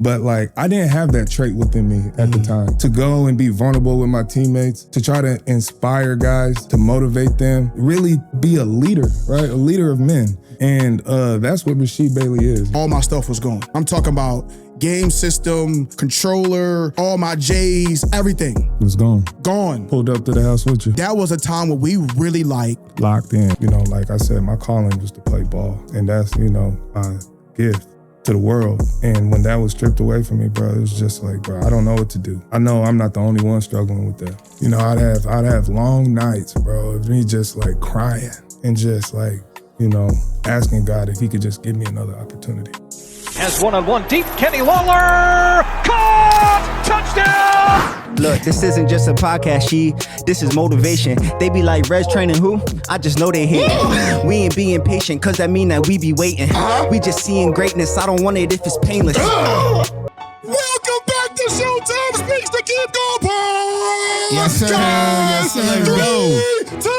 But like, I didn't have that trait within me at the time. To go and be vulnerable with my teammates, to try to inspire guys, to motivate them, really be a leader, right? A leader of men. And that's what Rasheed Bailey is. All my stuff was gone. I'm talking about game system, controller, all my J's, everything. It was gone. Gone. Pulled up to the house with you. That was a time where we really locked in. You know, like I said, my calling was to play ball. And that's, you know, my gift to the world. And when that was stripped away from me, bro, it was just like, bro, I don't know what to do. I know I'm not the only one struggling with that. You know, I'd have long nights, bro, of me just like crying and just like, you know, asking God if he could just give me another opportunity. Has one-on-one deep, Kenny Lawler, caught, touchdown! Look, this isn't just a podcast, this is motivation. They be like, Rez training who? I just know they hate it. We ain't being patient, cause that mean that we be waiting. We just seeing greatness, I don't want it if it's painless. Welcome back to ShowtimeSpeaks, the Keep Going Pod! Yes, sir. Yes, sir. 3, 2,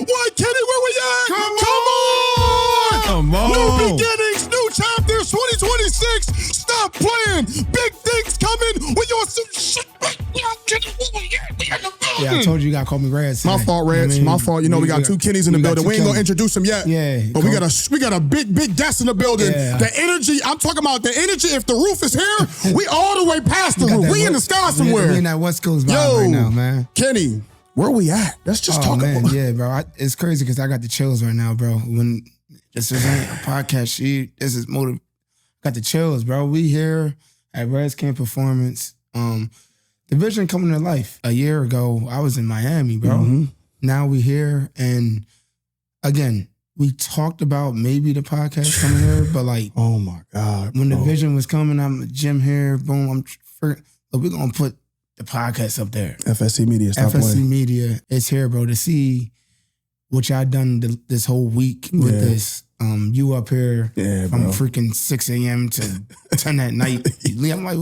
1, Kenny, where we at? Come on! New beginnings, new chapters, 2026. Stop playing. Big things coming. We on some shit. Yeah, I told you got to call me Reds. My fault, Reds. My fault. You know, we got two Kennys in the building. We ain't gonna introduce them yet. Yeah. But we got a big guest in the building. Yeah. The energy, I'm talking about the energy. If the roof is here, we all the way past the roof. We in the sky somewhere. We in that West Coast vibe right now, man. Kenny, where we at? Let's just talk about it. Yeah, bro. It's crazy because I got the chills right now, bro. When this isn't a podcast, this is motive. Got the chills, bro. We here at Reds Camp Performance. The vision coming to life. A year ago, I was in Miami, bro. Mm-hmm. Now we here, and again, we talked about maybe the podcast coming here, but like, oh my God, when the vision was coming, I'm the gym here, boom. We're gonna put the podcast up there. FSC Media, stop FSC playing. Media, it's here, bro. To see what y'all done this whole week with this. You up here from freaking 6 a.m. to 10 at night. I'm like,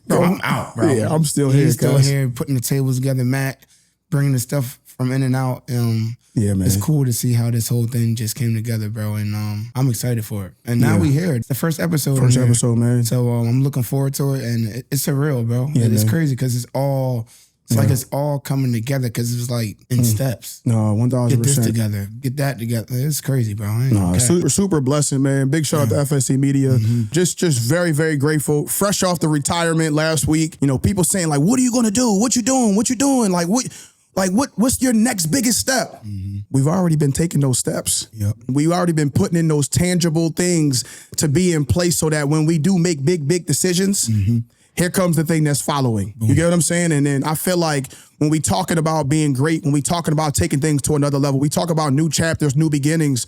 bro, I'm out, bro. Yeah, I'm still here. He's still here, putting the tables together, Matt, bringing the stuff from in and out. Yeah, man. It's cool to see how this whole thing just came together, bro. And I'm excited for it. And now we here. It's the first episode. First episode, man. So I'm looking forward to it. And it's surreal, bro. Yeah, it's man. crazy because it's all... It's like it's all coming together because it was like in steps. No, 1,000%. Get this together. Get that together. It's crazy, bro. No, super blessing, man. Big shout out to FSC Media. Just very, very grateful. Fresh off the retirement last week. You know, people saying like, what are you gonna do? What you doing? What you doing? What's your next biggest step? We've already been taking those steps. Yep. We've already been putting in those tangible things to be in place so that when we do make big decisions, here comes the thing that's following. You get what I'm saying? And then I feel like when we talking about being great, when we talking about taking things to another level, we talk about new chapters, new beginnings,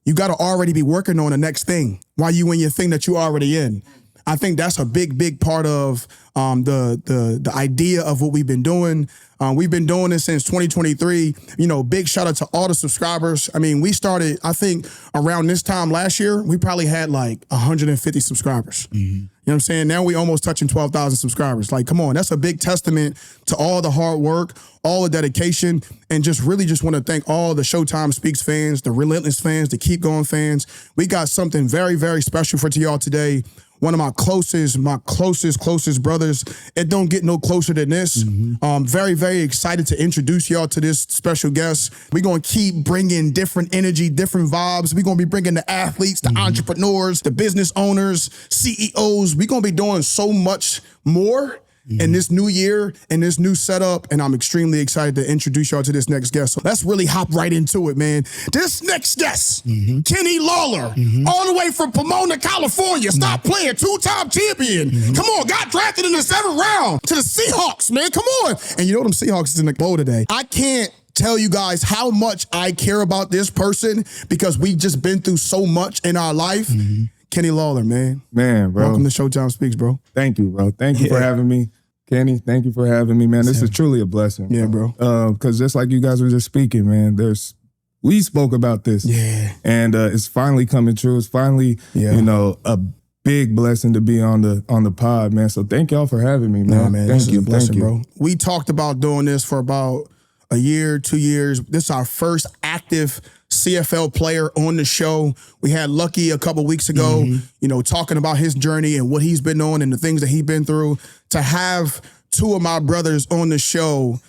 you got to already be working on the next thing while you in your thing that you already in. I think that's a big part of the idea of what we've been doing. We've been doing this since 2023. You know, big shout out to all the subscribers. I mean, we started, I think, around this time last year, we probably had like 150 subscribers. You know what I'm saying? Now we almost touching 12,000 subscribers. Like, come on, that's a big testament to all the hard work, all the dedication, and just want to thank all the ShowtimeSpeaks fans, the Relentless fans, the Keep Going fans. We got something very, very special for y'all today. One of my closest brothers. It don't get no closer than this. Very, very excited to introduce y'all to this special guest. We're going to keep bringing different energy, different vibes. We're going to be bringing the athletes, the entrepreneurs, the business owners, CEOs. We're going to be doing so much more in this new year and this new setup, and I'm extremely excited to introduce y'all to this next guest. So let's really hop right into it, man. This next guest, Kenny Lawler, all the way from Pomona, California. Stop playing, two-time champion. Come on, got drafted in the 7th round to the Seahawks, man. Come on. And you know them Seahawks is in the bowl today. I can't tell you guys how much I care about this person because we've just been through so much in our life. Kenny Lawler, man. Man, bro. Welcome to ShowtimeSpeaks, bro. Thank you, bro. Thank you for having me. Kenny, thank you for having me, man. This is truly a blessing. Yeah, bro. Because just like you guys were just speaking, man, we spoke about this. Yeah. And it's finally coming true. It's finally, you know, a big blessing to be on the pod, man. So thank y'all for having me, man. Nah, man, thank this you, is a blessing, thank you, bro. We talked about doing this for about a year, 2 years. This is our first active CFL player on the show. We had Lucky a couple weeks ago, you know, talking about his journey and what he's been on and the things that he's been through. To have two of my brothers on the show,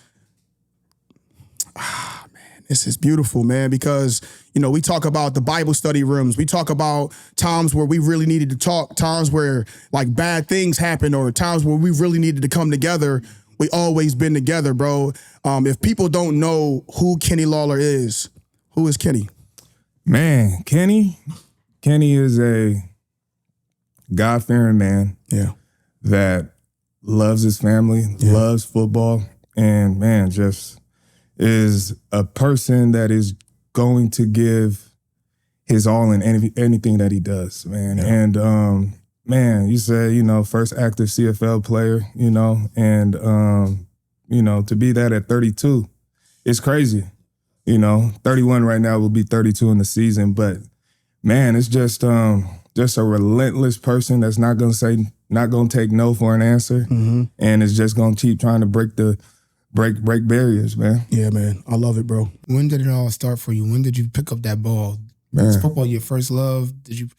man, this is beautiful, man, because, you know, we talk about the Bible study rooms. We talk about times where we really needed to talk, times where like bad things happen, or times where we really needed to come together. We always been together, bro. If people don't know who Kenny Lawler is, who is Kenny? Man, Kenny is a God-fearing man. Yeah. That loves his family, loves football, and man, just is a person that is going to give his all in anything that he does, man. Yeah. And man, you said, you know, first active CFL player, you know, and you know, to be that at 32, it's crazy. You know, 31 right now will be 32 in the season, but man, it's just a relentless person that's not gonna take no for an answer, and is just gonna keep trying to break barriers, man. Yeah, man, I love it, bro. When did it all start for you? When did you pick up that ball? Man. Was football your first love? Did you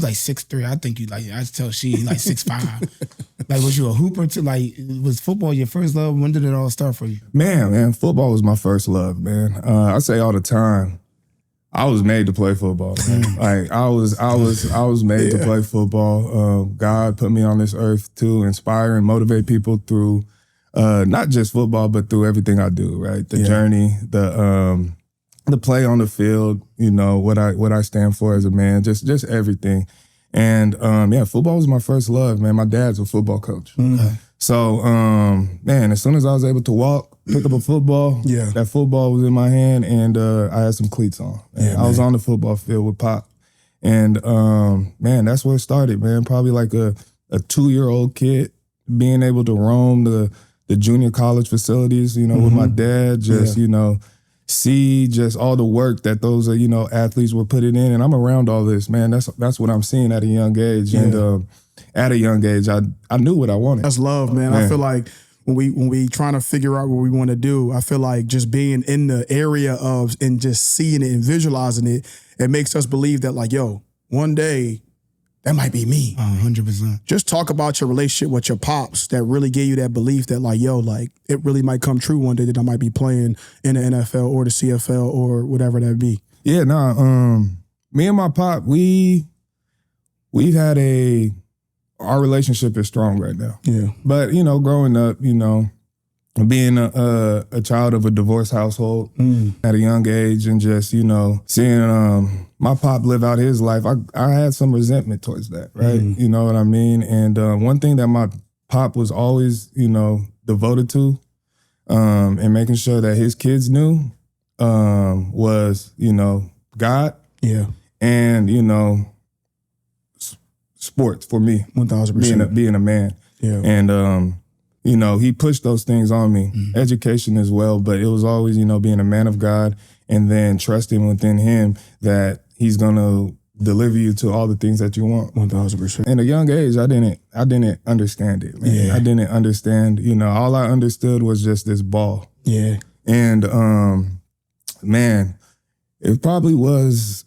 like 6'3"? I think you like, I tell she like 6'5". Like, was you a hooper too? Like, was football your first love? When did it all start for you? Man, football was my first love, man. I say all the time, I was made to play football, man. Like I was made to play football. God put me on this earth to inspire and motivate people through not just football, but through everything I do, right? The journey, the play on the field, you know, what I stand for as a man, just everything. And football was my first love, man. My dad's a football coach. So man, as soon as I was able to walk, pick up a football, that football was in my hand, and I had some cleats on. I was on the football field with Pop. And man, that's where it started, man. Probably like a 2-year-old kid being able to roam the junior college facilities, you know, with my dad, just, you know, see just all the work that those, you know, athletes were putting in. And I'm around all this, man. That's what I'm seeing at a young age. And at a young age, I knew what I wanted. That's love, man. I feel like when we trying to figure out what we want to do, I feel like just being in the area of and just seeing it and visualizing it, it makes us believe that like, yo, one day that might be me. 100%. Just talk about your relationship with your pops that really gave you that belief that like, yo, like it really might come true one day that I might be playing in the NFL or the CFL or whatever that be. Yeah, me and my pop, we've had our relationship is strong right now. Yeah. But, you know, growing up, you know, being a child of a divorced household at a young age, and just, you know, seeing my pop live out his life, I had some resentment towards that, right? You know what I mean? And one thing that my pop was always, you know, devoted to and making sure that his kids knew was, you know, God. Yeah. And, you know, sports for me. 1,000%. Being a man. Yeah. And, you know, he pushed those things on me, education as well, but it was always, you know, being a man of God and then trusting within him that he's going to deliver you to all the things that you want. 1,000%. In a young age, I didn't understand it, man. Yeah. I didn't understand, you know, all I understood was just this ball. Yeah. And, man, it probably was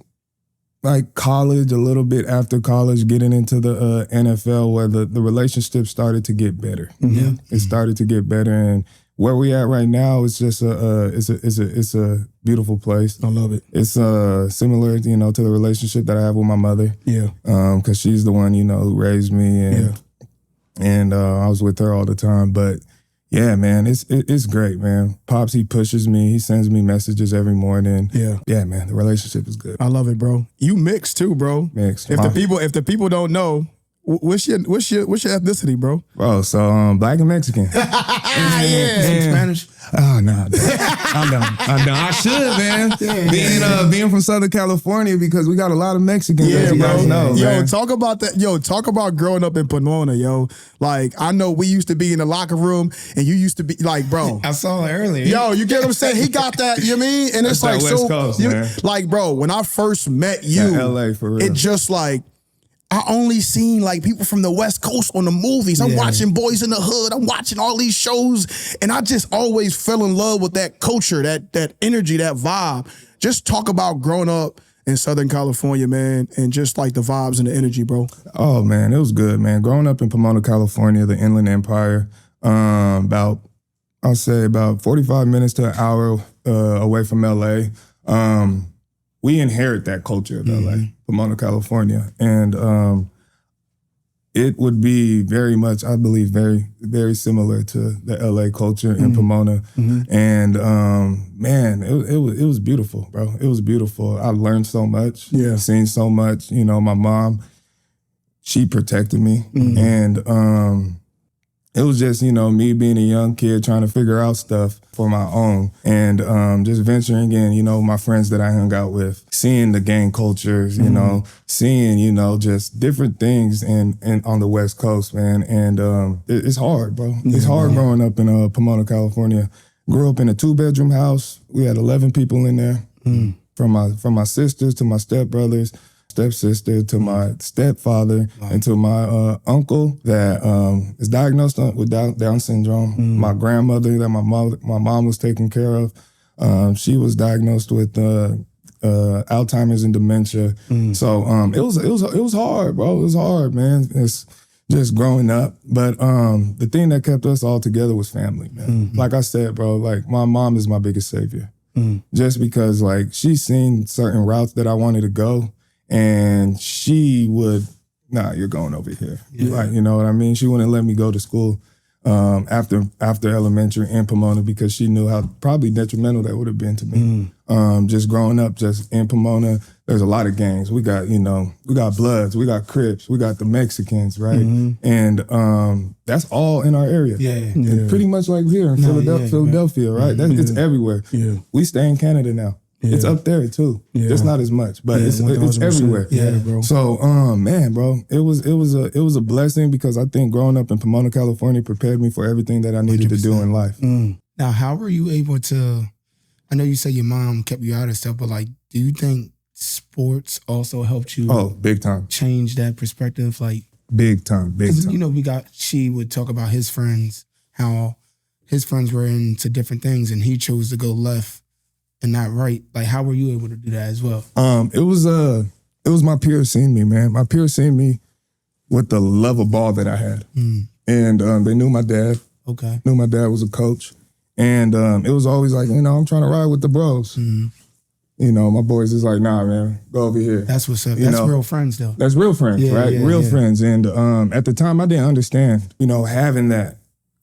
like college, a little bit after college, getting into the NFL, where the relationship started to get better. Yeah, it started to get better, and where we at right now is just it's a beautiful place. I love it. It's similar, you know, to the relationship that I have with my mother. Yeah, because she's the one, you know, who raised me, and I was with her all the time. But yeah, man, it's great, man. Pops, he pushes me. He sends me messages every morning. Yeah, man, the relationship is good. I love it, bro. You mixed too, bro. Mixed. If the people don't know, what's your ethnicity, bro? Bro, so Black and Mexican. Spanish. Oh no, I know. I should, man. Being from Southern California, because we got a lot of Mexicans. Yeah, as you guys know, yo, man. talk about that. Yo, talk about growing up in Pomona, yo. Like, I know we used to be in the locker room, and you used to be like, bro. I saw it earlier. Yo, you get what I'm saying? He got that. You know what I mean? And it's like West Coast, man. Like, bro, when I first met you, LA for real. it just like, I only seen like people from the West Coast on the movies. I'm watching Boys in the Hood. I'm watching all these shows. And I just always fell in love with that culture, that energy, that vibe. Just talk about growing up in Southern California, man, and just like the vibes and the energy, bro. Oh, man, it was good, man. Growing up in Pomona, California, the Inland Empire, about 45 minutes to an hour away from LA. We inherit that culture of LA, Pomona, California. And it would be very much, I believe, very, very similar to the LA culture in Pomona. And man, it was beautiful, bro. It was beautiful. I learned so much, seen so much. You know, my mom, she protected me. And it was just, you know, me being a young kid trying to figure out stuff for my own and just venturing in, you know, my friends that I hung out with, seeing the gang cultures, you know, seeing, you know, just different things and on the West Coast, man. And it's hard, bro. It's hard growing up in Pomona, California. Grew up in a 2-bedroom house. We had 11 people in there, from my sisters to my stepbrothers, stepsister to my stepfather, and to my uncle that is diagnosed with Down syndrome. My grandmother that my mom was taking care of, she was diagnosed with Alzheimer's and dementia. So it was hard, bro. It was hard, man. It's just growing up. But the thing that kept us all together was family, man. Like I said, bro, like my mom is my biggest savior. Just because like she's seen certain routes that I wanted to go. And she would, nah, you're going over here. Like, you know what I mean? She wouldn't let me go to school after elementary in Pomona because she knew how probably detrimental that would have been to me. Just growing up just in Pomona, there's a lot of gangs. We got, you know, we got Bloods, we got Crips, we got the Mexicans, right? And that's all in our area. And pretty much like here in Philadelphia, right? It's everywhere. We stay in Canada now. It's up there too. It's not as much, but it's everywhere. Bro. So, man, bro, it was a blessing because I think growing up in Pomona, California prepared me for everything that I needed 100%. To do in life. Now, how were you able to? I know you say your mom kept you out of stuff, but like, do you think sports also helped you? Oh, big time. Change that perspective, like big time. You know, she would talk about his friends, how his friends were into different things, and he chose to go left. And not right. Like, how were you able to do that as well? It was my peers seeing me, man. My peers seeing me with the love of ball that I had. And they knew my dad. Okay. Knew my dad was a coach. And it was always like, you know, I'm trying to ride with the bros. You know, my boys is like, nah, man, go over here. That's what's up. That's real friends, though. That's real friends, right? Real friends. And at the time, I didn't understand, you know, having that.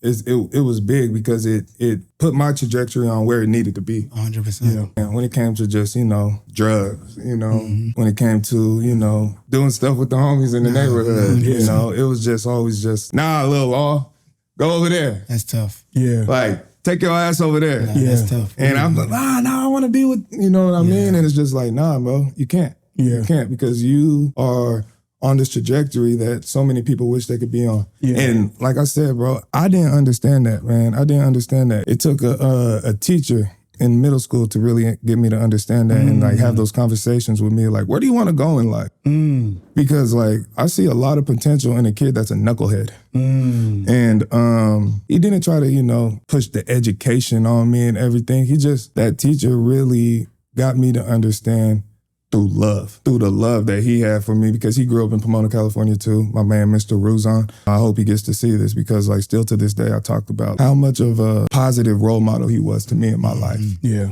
It was big because it put my trajectory on where it needed to be. 100%. And when it came to just, you know, drugs, you know, when it came to, you know, doing stuff with the homies in the neighborhood, you know, it was just always just, nah, Lil Law, go over there. That's tough. Like, take your ass over there. That's tough. And I'm like, nah, I want to be with, you know what I mean? And it's just like, nah, bro, you can't. You can't because you are on this trajectory that so many people wish they could be on. And like I said, bro, I didn't understand that, man. I didn't understand that. It took a teacher in middle school to really get me to understand that and like have those conversations with me. Like, where do you want to go in life? Because like, I see a lot of potential in a kid that's a knucklehead. And he didn't try to, you know, push the education on me and everything. That teacher really got me to understand through the love that he had for me because he grew up in Pomona, California too. My man, Mr. Ruzon. I hope he gets to see this because like still to this day, I talked about how much of a positive role model he was to me in my life.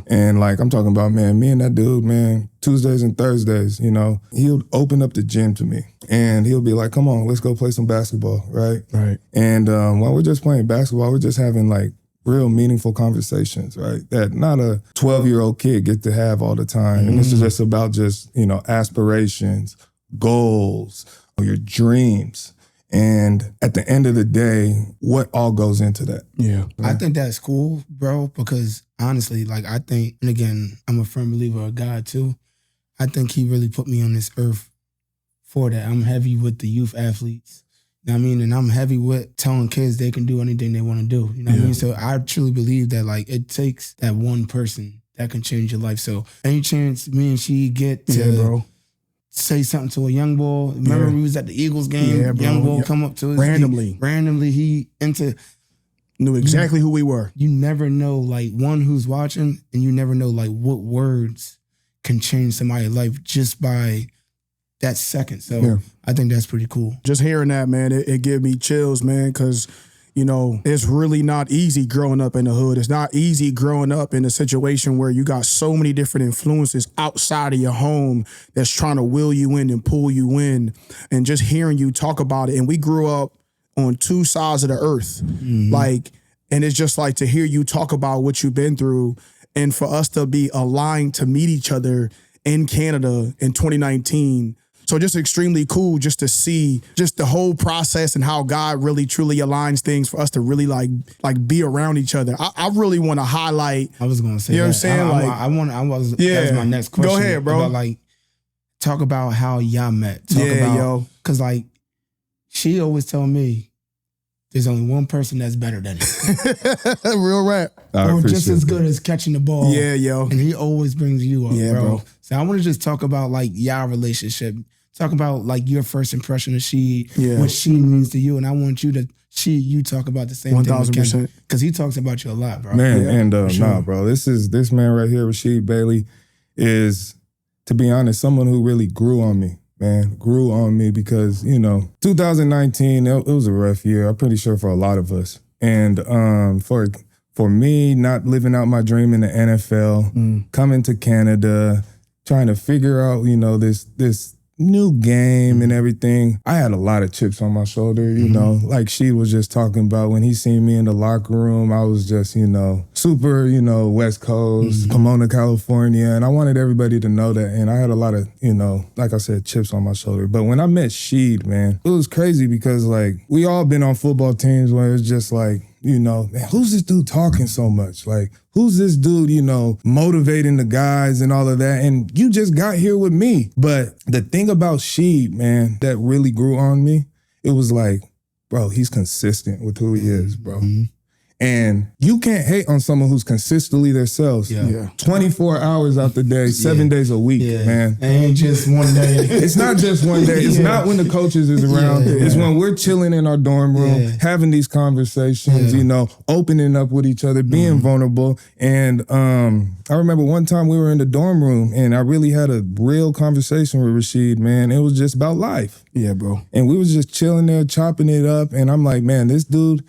And like, I'm talking about, man, me and that dude, man, Tuesdays and Thursdays, you know, he'll open up the gym to me and he'll be like, come on, let's go play some basketball, right? And while we're just playing basketball, we're just having like real meaningful conversations, right? That not a 12-year-old kid get to have all the time. And this is just about just, you know, aspirations, goals, your dreams. And at the end of the day, what all goes into that? I think that's cool, bro, because honestly, like I think, and again, I'm a firm believer of God too. I think he really put me on this earth for that. I'm heavy with the youth athletes. You know what I mean? And I'm heavy with telling kids they can do anything they want to do. You know what I mean? So I truly believe that like it takes that one person that can change your life. So any chance me and she get to say something to a young boy. Remember we was at the Eagles game, young boy come up to us. Randomly, he knew exactly who we were. You never know, like, one who's watching, and you never know, like, what words can change somebody's life just by that second. So I think that's pretty cool. Just hearing that, man, it gave me chills, man, because, you know, it's really not easy growing up in the hood. It's not easy growing up in a situation where you got so many different influences outside of your home that's trying to will you in and pull you in. And just hearing you talk about it. And we grew up on two sides of the earth. Like, and it's just like to hear you talk about what you've been through and for us to be aligned to meet each other in Canada in 2019. So just extremely cool just to see just the whole process and how God really truly aligns things for us to really like be around each other. I really want to highlight. I was going to say, you know what I'm saying? That was my next question. Go ahead, bro. About, like, talk about how y'all met. Because, like, she always told me there's only one person that's better than you. Real rap. Or just as good as catching the ball. Yeah, yo. And he always brings you up, bro. So I want to just talk about, like, y'all relationship. Talk about, like, your first impression of she, what she means to you. And I want you talk about the same 1,000%. thing. Because he talks about you a lot, bro. Man, nah, bro. This man right here, Rasheed Bailey, is, to be honest, someone who really grew on me. Man, grew on me because, you know, 2019, it was a rough year, I'm pretty sure for a lot of us. And for me, not living out my dream in the NFL, coming to Canada, trying to figure out, you know, this new game and everything, I had a lot of chips on my shoulder, you know, like she was just talking about when he seen me in the locker room, I was just, you know, super, you know, West Coast, Pomona, California, and I wanted everybody to know that, and I had a lot of, you know, like I said, chips on my shoulder. But when I met Sheed, man, it was crazy because, like, we all been on football teams where it's just like, you know, man, who's this dude talking so much? Like, who's this dude, you know, motivating the guys and all of that? And you just got here with me. But the thing about Sheed, man, that really grew on me, it was like, bro, he's consistent with who he is, bro. And you can't hate on someone who's consistently themselves. 24 hours out the day, 7 days a week, man. It ain't just one day. It's not just one day. It's not when the coaches is around. It's when we're chilling in our dorm room, having these conversations, you know, opening up with each other, being vulnerable. And I remember one time we were in the dorm room and I really had a real conversation with Rasheed, man. It was just about life. Yeah, bro. And we was just chilling there, chopping it up. And I'm like, man, this dude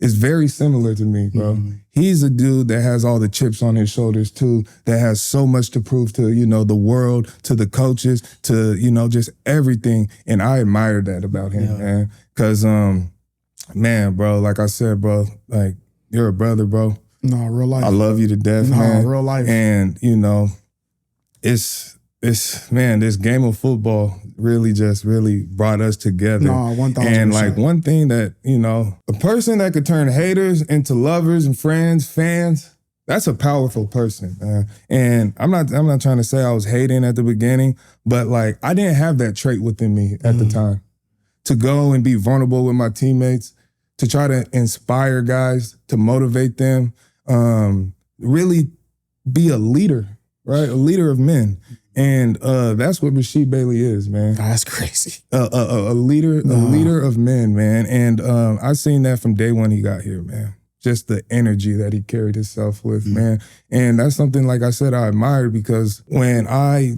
is very similar to me, bro. He's a dude that has all the chips on his shoulders too, that has so much to prove to, you know, the world, to the coaches, to, you know, just everything. And I admire that about him, man. Cause, man, bro, like I said, bro, like, you're a brother, bro. No, real life. I love you to death, man. Real life. And, you know, man, this game of football really brought us together. No, 1,000%. And like one thing that, you know, a person that could turn haters into lovers and friends, fans, that's a powerful person, man. And I'm not trying to say I was hating at the beginning, but like I didn't have that trait within me at the time. To go and be vulnerable with my teammates, to try to inspire guys, to motivate them, really be a leader. Right, a leader of men, and that's what Rasheed Bailey is, man. That's crazy. A leader of men, man. And I seen that from day one he got here, man. Just the energy that he carried himself with, man. And that's something, like I said, I admired because when I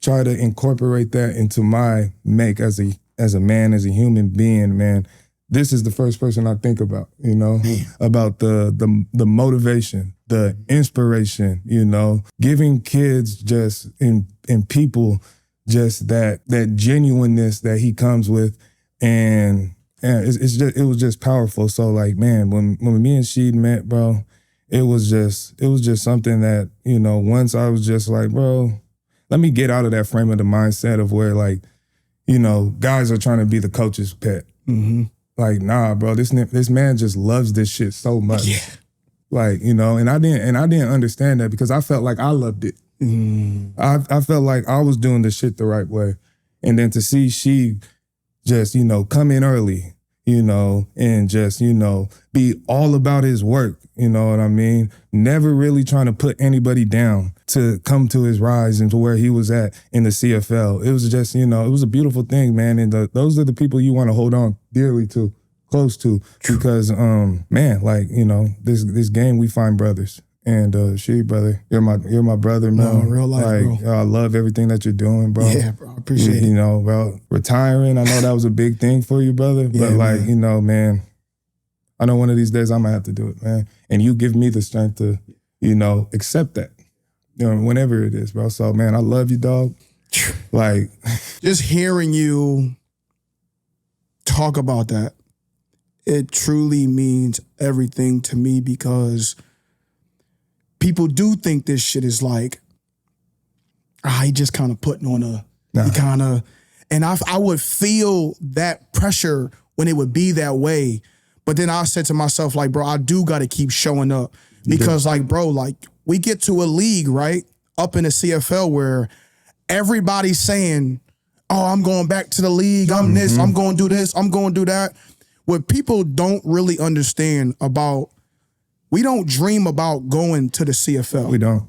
try to incorporate that into my make as a man, as a human being, man, this is the first person I think about, you know, about the motivation, the inspiration, you know, giving kids just and people just that genuineness that he comes with, and it was just powerful. So like, man, when me and Sheed met, bro, it was just something that, you know, once I was just like, bro, let me get out of that frame of the mindset of where, like, you know, guys are trying to be the coach's pet. Like, nah, bro, this man just loves this shit so much. Yeah. Like, you know, and I didn't understand that because I felt like I loved it. I felt like I was doing the shit the right way. And then to see she just, you know, come in early, you know, and just, you know, be all about his work, you know what I mean? Never really trying to put anybody down. to come to his rise and to where he was at in the CFL. It was just, it was a beautiful thing, man. And those are the people you want to hold on dearly to, close to, because, man, like, this game, we find brothers. And She, brother, you're my brother, man. No, real life, bro. I love everything that you're doing, bro. Yeah, bro, I appreciate it. Bro, retiring, I know that was a big thing for you, brother. Yeah, but like, man. Man, I know one of these days I'm gonna have to do it, man. And you give me the strength to, accept that. Whenever it is, bro. So, man, I love you, dog. Like, just hearing you talk about that, it truly means everything to me, because people do think this shit is like, he just kind of putting on he kind of, and I would feel that pressure when it would be that way. But then I said to myself, like, bro, I do got to keep showing up, because like, bro, like, we get to a league, right, up in the CFL where everybody's saying, oh, I'm going back to the league. I'm this, I'm going to do this, I'm going to do that. What people don't really understand about, we don't dream about going to the CFL. We don't.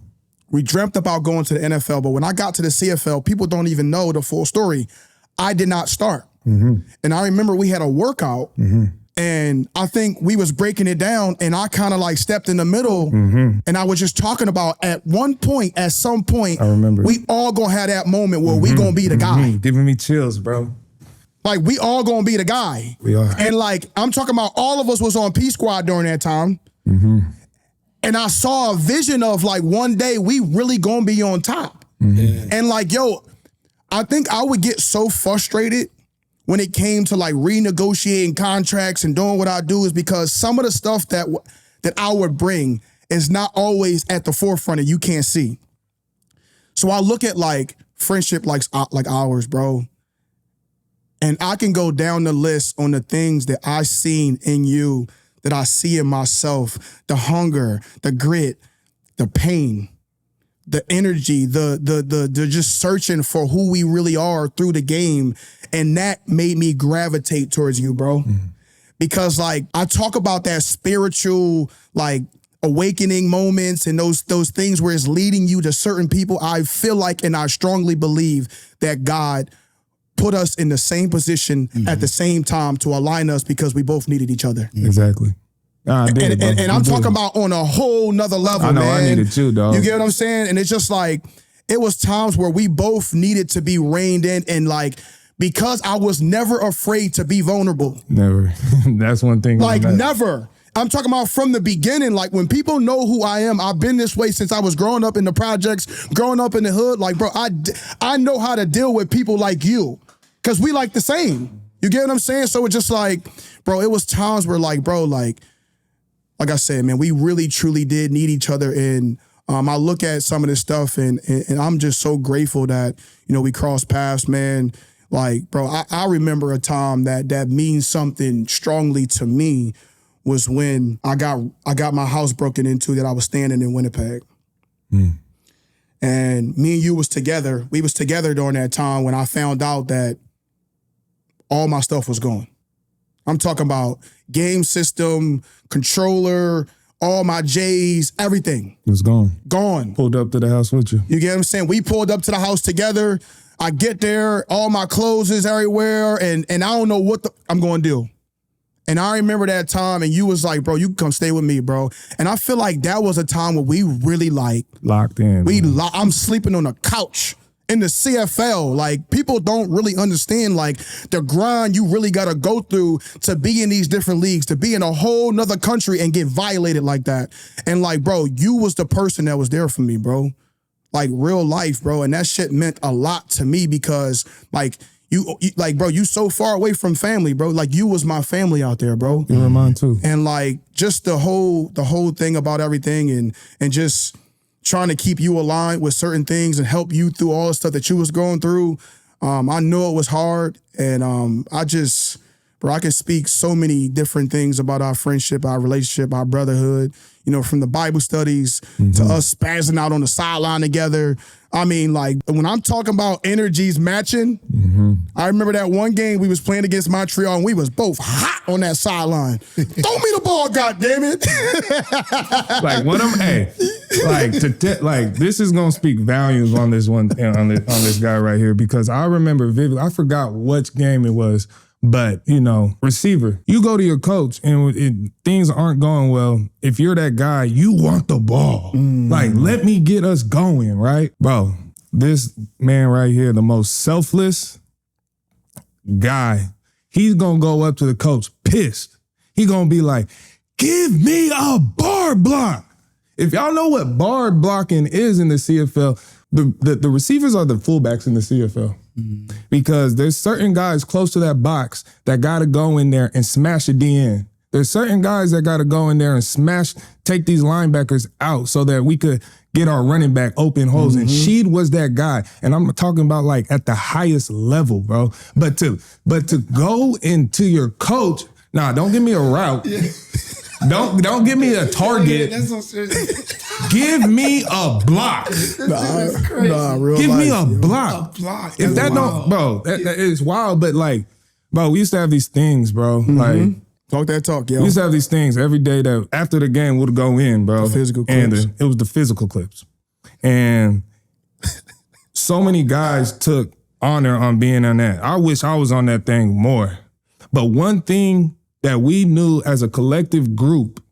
We dreamt about going to the NFL, but when I got to the CFL, people don't even know the full story. I did not start. And I remember we had a workout, and I think we was breaking it down, and I kind of like stepped in the middle, and I was just talking about at some point, I remember, we all gonna have that moment where we gonna be the guy. Giving me chills, bro. Like, we all gonna be the guy. We are. And like, I'm talking about all of us was on P Squad during that time. And I saw a vision of like, one day we really gonna be on top. And like, yo, I think I would get so frustrated when it came to like renegotiating contracts and doing what I do, is because some of the stuff that I would bring is not always at the forefront and you can't see. So I look at like friendship like ours, bro, and I can go down the list on the things that I seen in you, that I see in myself: the hunger, the grit, the pain, the energy, the just searching for who we really are through the game. And that made me gravitate towards you, bro. Because like, I talk about that spiritual, like, awakening moments and those things where it's leading you to certain people. I feel like, and I strongly believe that God put us in the same position at the same time to align us, because we both needed each other. Exactly. And I'm talking about on a whole nother level, I know, man. I needed you, dog. You get what I'm saying? And it's just like, it was times where we both needed to be reined in, and like, because I was never afraid to be vulnerable. Never. That's one thing. Like, never. I'm talking about from the beginning. Like, when people know who I am, I've been this way since I was growing up in the projects, growing up in the hood. Like, bro, I know how to deal with people like you, because we like the same. You get what I'm saying? So it's just like, bro, it was times where like, bro, like I said, man, we really truly did need each other. And I look at some of this stuff and I'm just so grateful that, we crossed paths, man. Like, bro, I remember a time that means something strongly to me, was when I got my house broken into, that I was standing in Winnipeg. And me and you was together. We was together during that time when I found out that all my stuff was gone. I'm talking about game system, controller, all my J's, everything. It was gone. Gone. Pulled up to the house with you. You get what I'm saying? We pulled up to the house together. I get there, all my clothes is everywhere, and I don't know what I'm going to do. And I remember that time, and you was like, bro, you can come stay with me, bro. And I feel like that was a time where we really like locked in. I'm sleeping on a couch in the CFL. Like, people don't really understand like the grind you really got to go through to be in these different leagues, to be in a whole nother country and get violated like that. And like, bro, you was the person that was there for me, bro. Like, real life, bro. And that shit meant a lot to me, because like, you like, bro, you so far away from family, bro. Like, you was my family out there, bro. You were mine too. And like, just the whole thing about everything, and just trying to keep you aligned with certain things and help you through all the stuff that you was going through. I know it was hard, and I can speak so many different things about our friendship, our relationship, our brotherhood, from the Bible studies to us spazzing out on the sideline together. I mean, like, when I'm talking about energies matching, I remember that one game we was playing against Montreal, and we was both hot on that sideline. Throw me the ball, goddammit. Like, one of them, hey, like like this is gonna speak volumes on this one on this guy right here, because I remember vividly. I forgot which game it was, but receiver. You go to your coach and things aren't going well. If you're that guy, you want the ball. Like, let me get us going, right, bro? This man right here, the most selfless guy. He's gonna go up to the coach pissed. He gonna be like, "Give me a bar block." If y'all know what bar blocking is in the CFL, the receivers are the fullbacks in the CFL. Because there's certain guys close to that box that gotta go in there and smash a DN. There's certain guys that gotta go in there and take these linebackers out so that we could get our running back open holes. And Sheed was that guy. And I'm talking about like at the highest level, bro. But to go into your coach, don't give me a route. Don't give me a target. That's so serious. Give me a block. Give me a block. If that don't, bro, that is wild. But like, bro, we used to have these things, bro. Like, talk that talk, yo. we used to have these things every day that after the game would go in, bro. The physical and clips. it was the physical clips, and so many guys took honor on being on that. I wish I was on that thing more. But one thing that we knew as a collective group,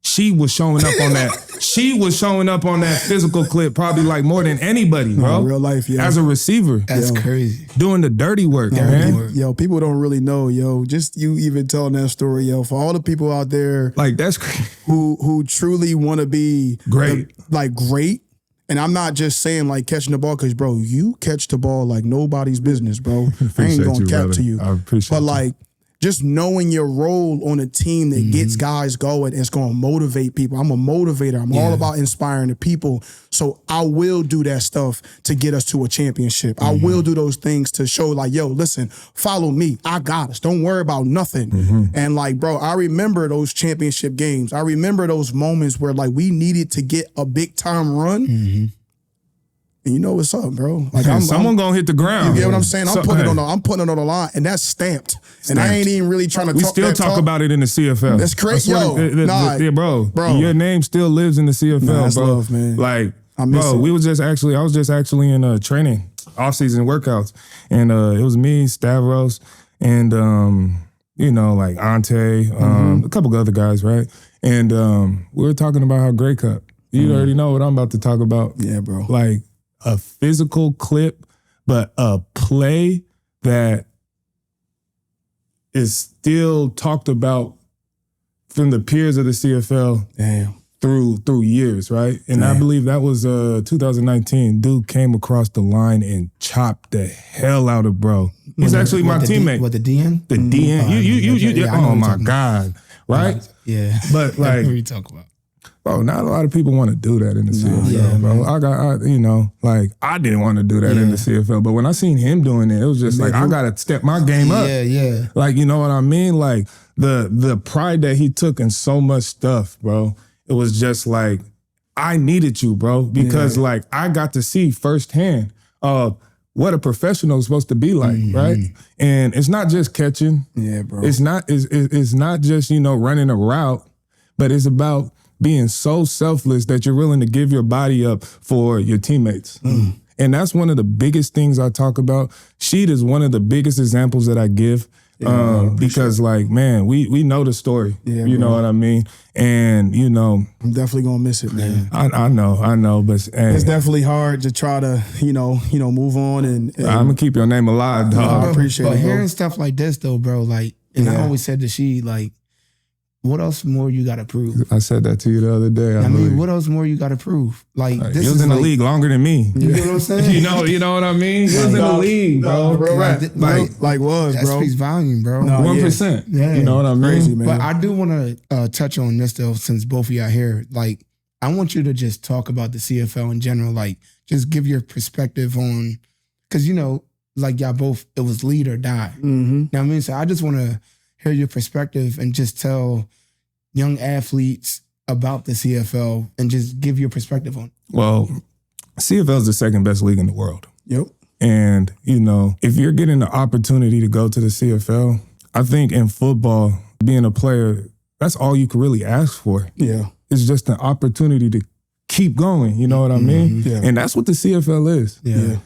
she was showing up on that. She was showing up on that physical clip probably like more than anybody, bro. Real life, yeah. As a receiver. That's crazy. Doing the dirty work, man. Yo, people don't really know, yo. Just you even telling that story, yo. For all the people out there, Like, that's crazy. who truly want to be Great. great. And I'm not just saying like catching the ball, because bro, you catch the ball like nobody's business, bro. I ain't Appreciate gonna you, cap brother. to you. I appreciate But you. like, just knowing your role on a team that gets guys going, it's going to motivate people. I'm a motivator. I'm all about inspiring the people. So I will do that stuff to get us to a championship. I will do those things to show like, yo, listen, follow me. I got us. Don't worry about nothing. And like, bro, I remember those championship games. I remember those moments where like we needed to get a big time run. And you know what's up, bro? Like Someone gonna hit the ground. You get what I'm saying? I'm putting it on the line, and that's stamped. And I ain't even really trying to We talk still that talk about it in the CFL. That's crazy. I swear Yo, bro. Your name still lives in the CFL, Nah, that's bro. love, man. Like, I miss bro, it. I was just actually in training, off-season workouts. And it was me, Stavros, and like Ante, a couple of other guys, right? And we were talking about how Grey Cup. You already know what I'm about to talk about. Yeah, bro. Like a physical clip, but a play that is still talked about from the peers of the CFL through years, right? And I believe that was 2019. Dude came across the line and chopped the hell out of bro. He's actually my teammate. What, the DN? The DN. Yeah, I know oh what my you're talking God. Right? Yeah. But like, what are you talking about? bro, not a lot of people want to do that in the CFL, bro. I didn't want to do that in the CFL, but when I seen him doing it, it was just like, I gotta step my game up. Yeah. Like, you know what I mean? Like the pride that he took in so much stuff, bro. It was just like, I needed you, bro, because like I got to see firsthand what a professional is supposed to be like, right? And it's not just catching. Yeah, bro. It's not just, running a route, but it's about being so selfless that you're willing to give your body up for your teammates. And that's one of the biggest things I talk about. Sheed is one of the biggest examples that I give because like, man, we know the story. Yeah, you know what I mean? And, I'm definitely going to miss it, man. I know, but it's definitely hard to try to, move on. And I'm going to keep your name alive, dog. I appreciate it, But bro. hearing stuff like this though, bro, like, and I always said to Sheed, like, what else more you got to prove? I said that to you the other day. I mean, what else more you got to prove? Like, this he was is in the like, league longer than me. You know what I'm saying? you know what I mean? He was in the league, bro. Real rap. Like was, that bro. speaks volume, bro. 1%. Yeah. You know what I mean? Crazy, man. But I do want to touch on this though, since both of y'all here. Like, I want you to just talk about the CFL in general. Like, just give your perspective on, because like y'all both, it was lead or die. You know what I mean? So I just want to hear your perspective and just tell young athletes about the CFL and just give your perspective on it. Well, CFL is the second best league in the world. Yep. And, if you're getting the opportunity to go to the CFL, I think in football, being a player, that's all you could really ask for. Yeah. It's just an opportunity to keep going. You know what I mean? Yeah. And that's what the CFL is. Yeah.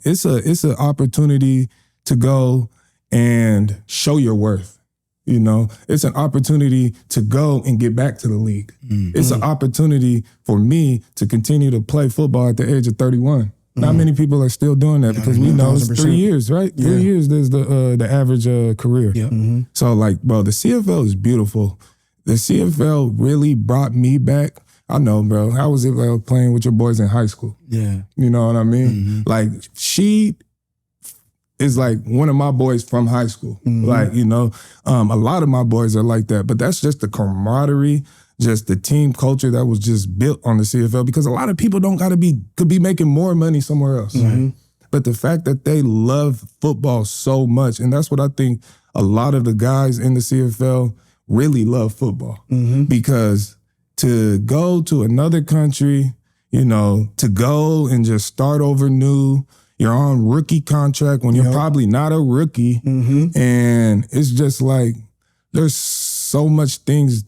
It's an opportunity to go and show your worth. You know, it's an opportunity to go and get back to the league. It's an opportunity for me to continue to play football at the age of 31. Not many people are still doing that because we know it's 3 years, right? 3 years is the average career. Yeah. So like, bro, the CFL is beautiful. The CFL really brought me back. I know, bro. How was it like playing with your boys in high school? Yeah. You know what I mean? Like, she is like one of my boys from high school. Like, you know, a lot of my boys are like that, but that's just the camaraderie, just the team culture that was just built on the CFL, because a lot of people could be making more money somewhere else. But the fact that they love football so much, and that's what I think a lot of the guys in the CFL really love football, because to go to another country, you know, to go and just start over new, you're on rookie contract when you're probably not a rookie. And it's just like, there's so much things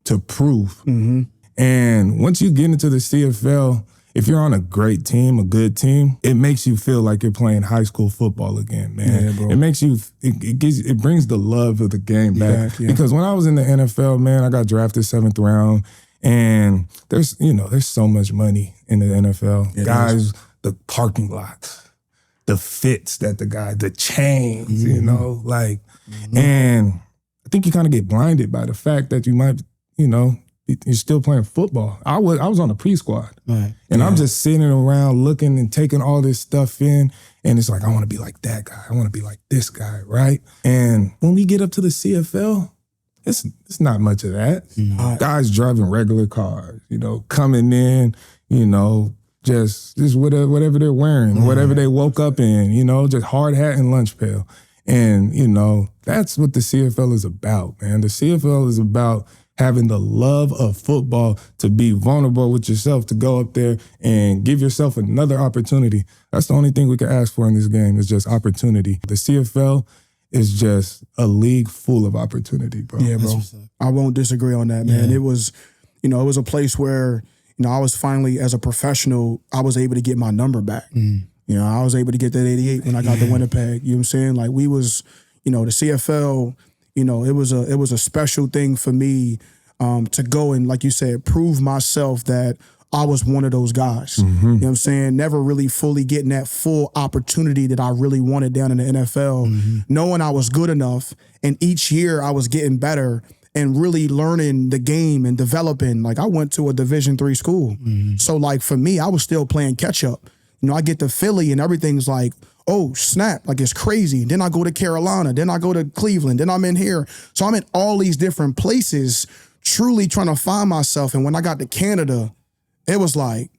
to prove. And once you get into the CFL, if you're on a great team, a good team, it makes you feel like you're playing high school football again, man. Yeah, bro. It makes you, it brings the love of the game back. Yeah. Because when I was in the NFL, man, I got drafted 7th round, and there's so much money in the NFL. Guys, the parking lots, the fits that the chains, you know, like, and I think you kind of get blinded by the fact that you might, you know, you're still playing football. I was on the pre-squad. Right. And I'm just sitting around looking and taking all this stuff in. And it's like, I want to be like that guy. I want to be like this guy, right? And when we get up to the CFL, it's not much of that. Guys driving regular cars, you know, coming in, you know, just whatever they're wearing, whatever they woke up in, you know, just hard hat and lunch pail. And, you know, that's what the CFL is about, man. The CFL is about having the love of football, to be vulnerable with yourself, to go up there and give yourself another opportunity. That's the only thing we can ask for in this game, is just opportunity. The CFL is just a league full of opportunity, bro. Yeah, bro. I won't disagree on that, man. It was, you know, it was a place where, you know, I was finally, as a professional, I was able to get my number back. You know, I was able to get that 88 when I got to Winnipeg. You know what I'm saying? Like, we was, you know, the CFL, you know, it was a special thing for me to go and, like you said, prove myself that I was one of those guys. You know what I'm saying? Never really fully getting that full opportunity that I really wanted down in the NFL, knowing I was good enough, and each year I was getting better and really learning the game and developing. Like, I went to a Division III school. So, like, for me, I was still playing catch up. You know, I get to Philly and everything's like, oh, snap, like, it's crazy. Then I go to Carolina, then I go to Cleveland, then I'm in here. So I'm in all these different places, truly trying to find myself. And when I got to Canada, it was like,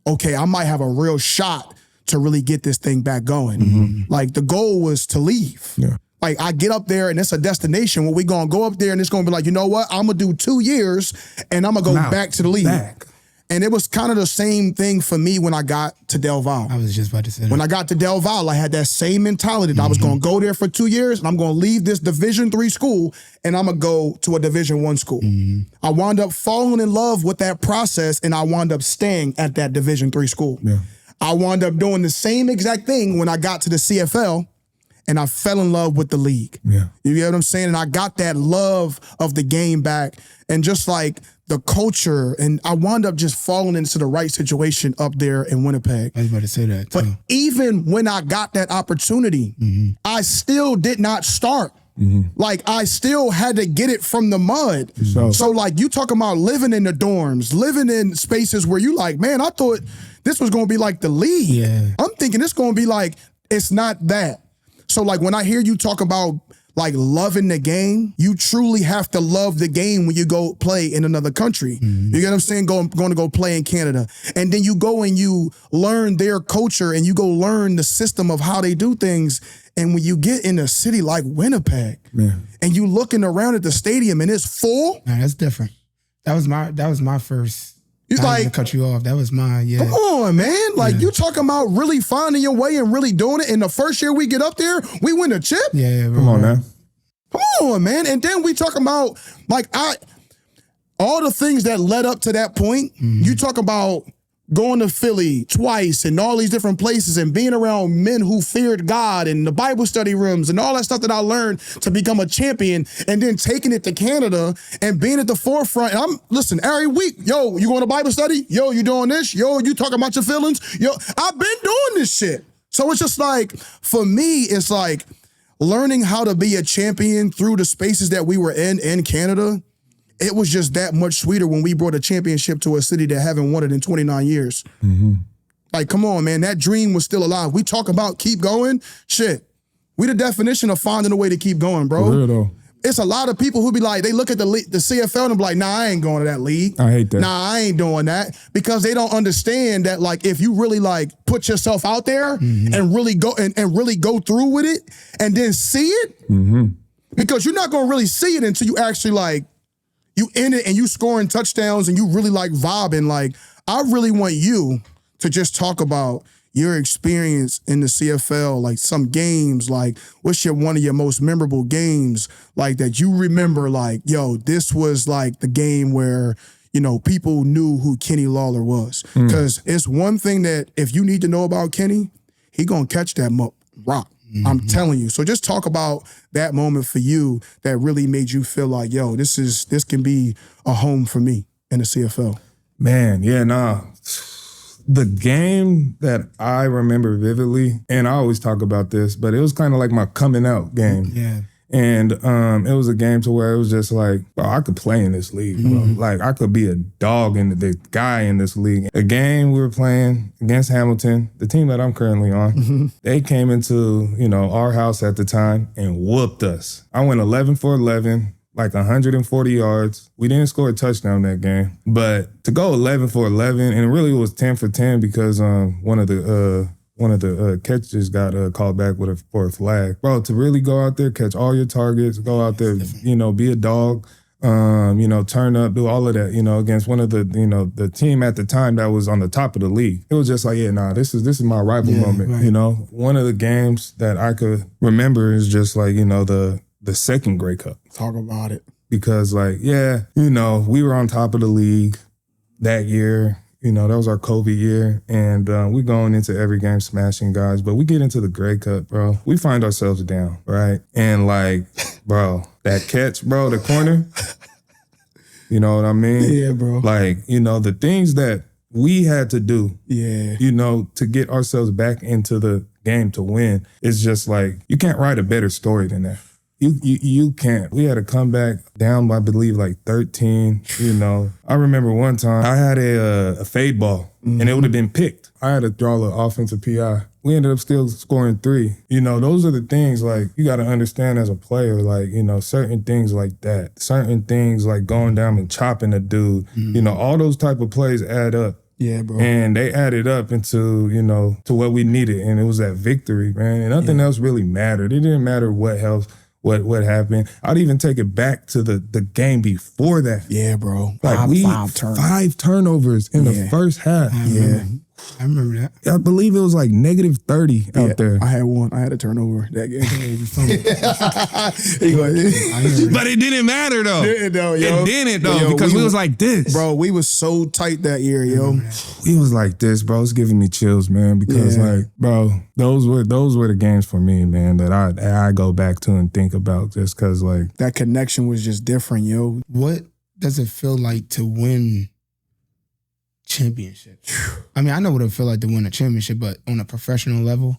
okay, I might have a real shot to really get this thing back going. Like, the goal was to leave. Like, I get up there and it's a destination where we gonna go up there and it's gonna be like, you know what? I'm gonna do 2 years and I'm gonna go back to the league. And it was kind of the same thing for me when I got to Del Valle. I was just about to say that. When I got to Del Valle, I had that same mentality that I was going to go there for 2 years and I'm going to leave this Division III school and I'm going to go to a Division I school. I wound up falling in love with that process and I wound up staying at that Division III school. I wound up doing the same exact thing when I got to the CFL, and I fell in love with the league. You get what I'm saying? And I got that love of the game back, and just like the culture, and I wound up just falling into the right situation up there in Winnipeg. I was about to say that too. But even when I got that opportunity, I still did not start. Like, I still had to get it from the mud. So like, you talking about living in the dorms, living in spaces where you like, man, I thought this was going to be like the league. I'm thinking it's going to be like, it's not that. So like, when I hear you talk about like loving the game, you truly have to love the game when you go play in another country. You get what I'm saying? Going to go play in Canada. And then you go and you learn their culture and you go learn the system of how they do things. And when you get in a city like Winnipeg and you looking around at the stadium and it's full. Nah, that's different. That was my first. It's I like, to cut you off. That was mine. Come on, man. Like, you talking about really finding your way and really doing it. And the first year we get up there, we win a chip. Yeah, Come on now. Come on, man. And then we talking about, like, all the things that led up to that point, you talk about going to Philly twice and all these different places and being around men who feared God and the Bible study rooms and all that stuff that I learned to become a champion, and then taking it to Canada and being at the forefront. And listen, every week, yo, you going to Bible study? Yo, you doing this? Yo, you talking about your feelings? Yo, I've been doing this shit. So it's just like, for me, it's like learning how to be a champion through the spaces that we were in Canada. It was just that much sweeter when we brought a championship to a city that haven't won it in 29 years. Like, come on, man. That dream was still alive. We talk about keep going. Shit. We the definition of finding a way to keep going, bro. For real, though. It's a lot of people who be like, they look at the CFL and be like, nah, I ain't going to that league. I hate that. Nah, I ain't doing that. Because they don't understand that, like, if you really, like, put yourself out there and really go and really go through with it and then see it, because you're not going to really see it until you actually, like, you in it and you scoring touchdowns and you really like vibing. Like, I really want you to just talk about your experience in the CFL, like some games, like what's one of your most memorable games, like that you remember, like, yo, this was like the game where, you know, people knew who Kenny Lawler was. Because it's one thing that if you need to know about Kenny, he gonna catch that rock. I'm telling you. So just talk about that moment for you that really made you feel like, yo, this can be a home for me in the CFL. Man, yeah, nah. The game that I remember vividly, and I always talk about this, but it was kind of like my coming out game. Yeah. And it was a game to where it was just like, bro, I could play in this league, bro. Like, I could be a dog in the guy in this league. A game we were playing against Hamilton, the team that I'm currently on, they came into, you know, our house at the time and whooped us. I went 11 for 11, like 140 yards. We didn't score a touchdown that game, but to go 11 for 11, and really it was 10 for 10 because one of the catches got called back for a flag. Bro, to really go out there, catch all your targets, go out there, you know, be a dog, you know, turn up, do all of that, you know, against one of the, you know, the team at the time that was on the top of the league. It was just like, yeah, nah, this is my rival moment, you know. One of the games that I could remember is just like, you know, the second Grey Cup. Talk about it. Because like, yeah, you know, we were on top of the league that year. You know, that was our COVID year, and we going into every game smashing guys, but we get into the Grey Cup, bro. We find ourselves down, right? And like, bro, that catch, bro, the corner, you know what I mean? Yeah, bro. Like, you know, the things that we had to do, you know, to get ourselves back into the game to win, it's just like, you can't write a better story than that. You can't. We had to come back down by, I believe, like 13, you know. I remember one time I had a fade ball and it would have been picked. I had to draw the offensive PI. We ended up still scoring 3. You know, those are the things like you got to understand as a player, like, you know, certain things like that, certain things like going down and chopping a dude, you know, all those type of plays add up. Yeah, bro. And they added up into, you know, to what we needed. And it was that victory, man. And nothing else really mattered. It didn't matter what else. What happened. I'd even take it back to the game before that. Yeah, bro. Like five turnovers in the first half. I remember that. I believe it was like negative 30 out there. I had one. I had a turnover that game. But it didn't matter though. It didn't though, because we was like this. Bro, we was so tight that year, yo. We was like this, bro. It's giving me chills, man, because like, bro, those were the games for me, man, that I go back to and think about just because like. That connection was just different, yo. What does it feel like to win championship? I mean, I know what it feel like to win a championship, but on a professional level,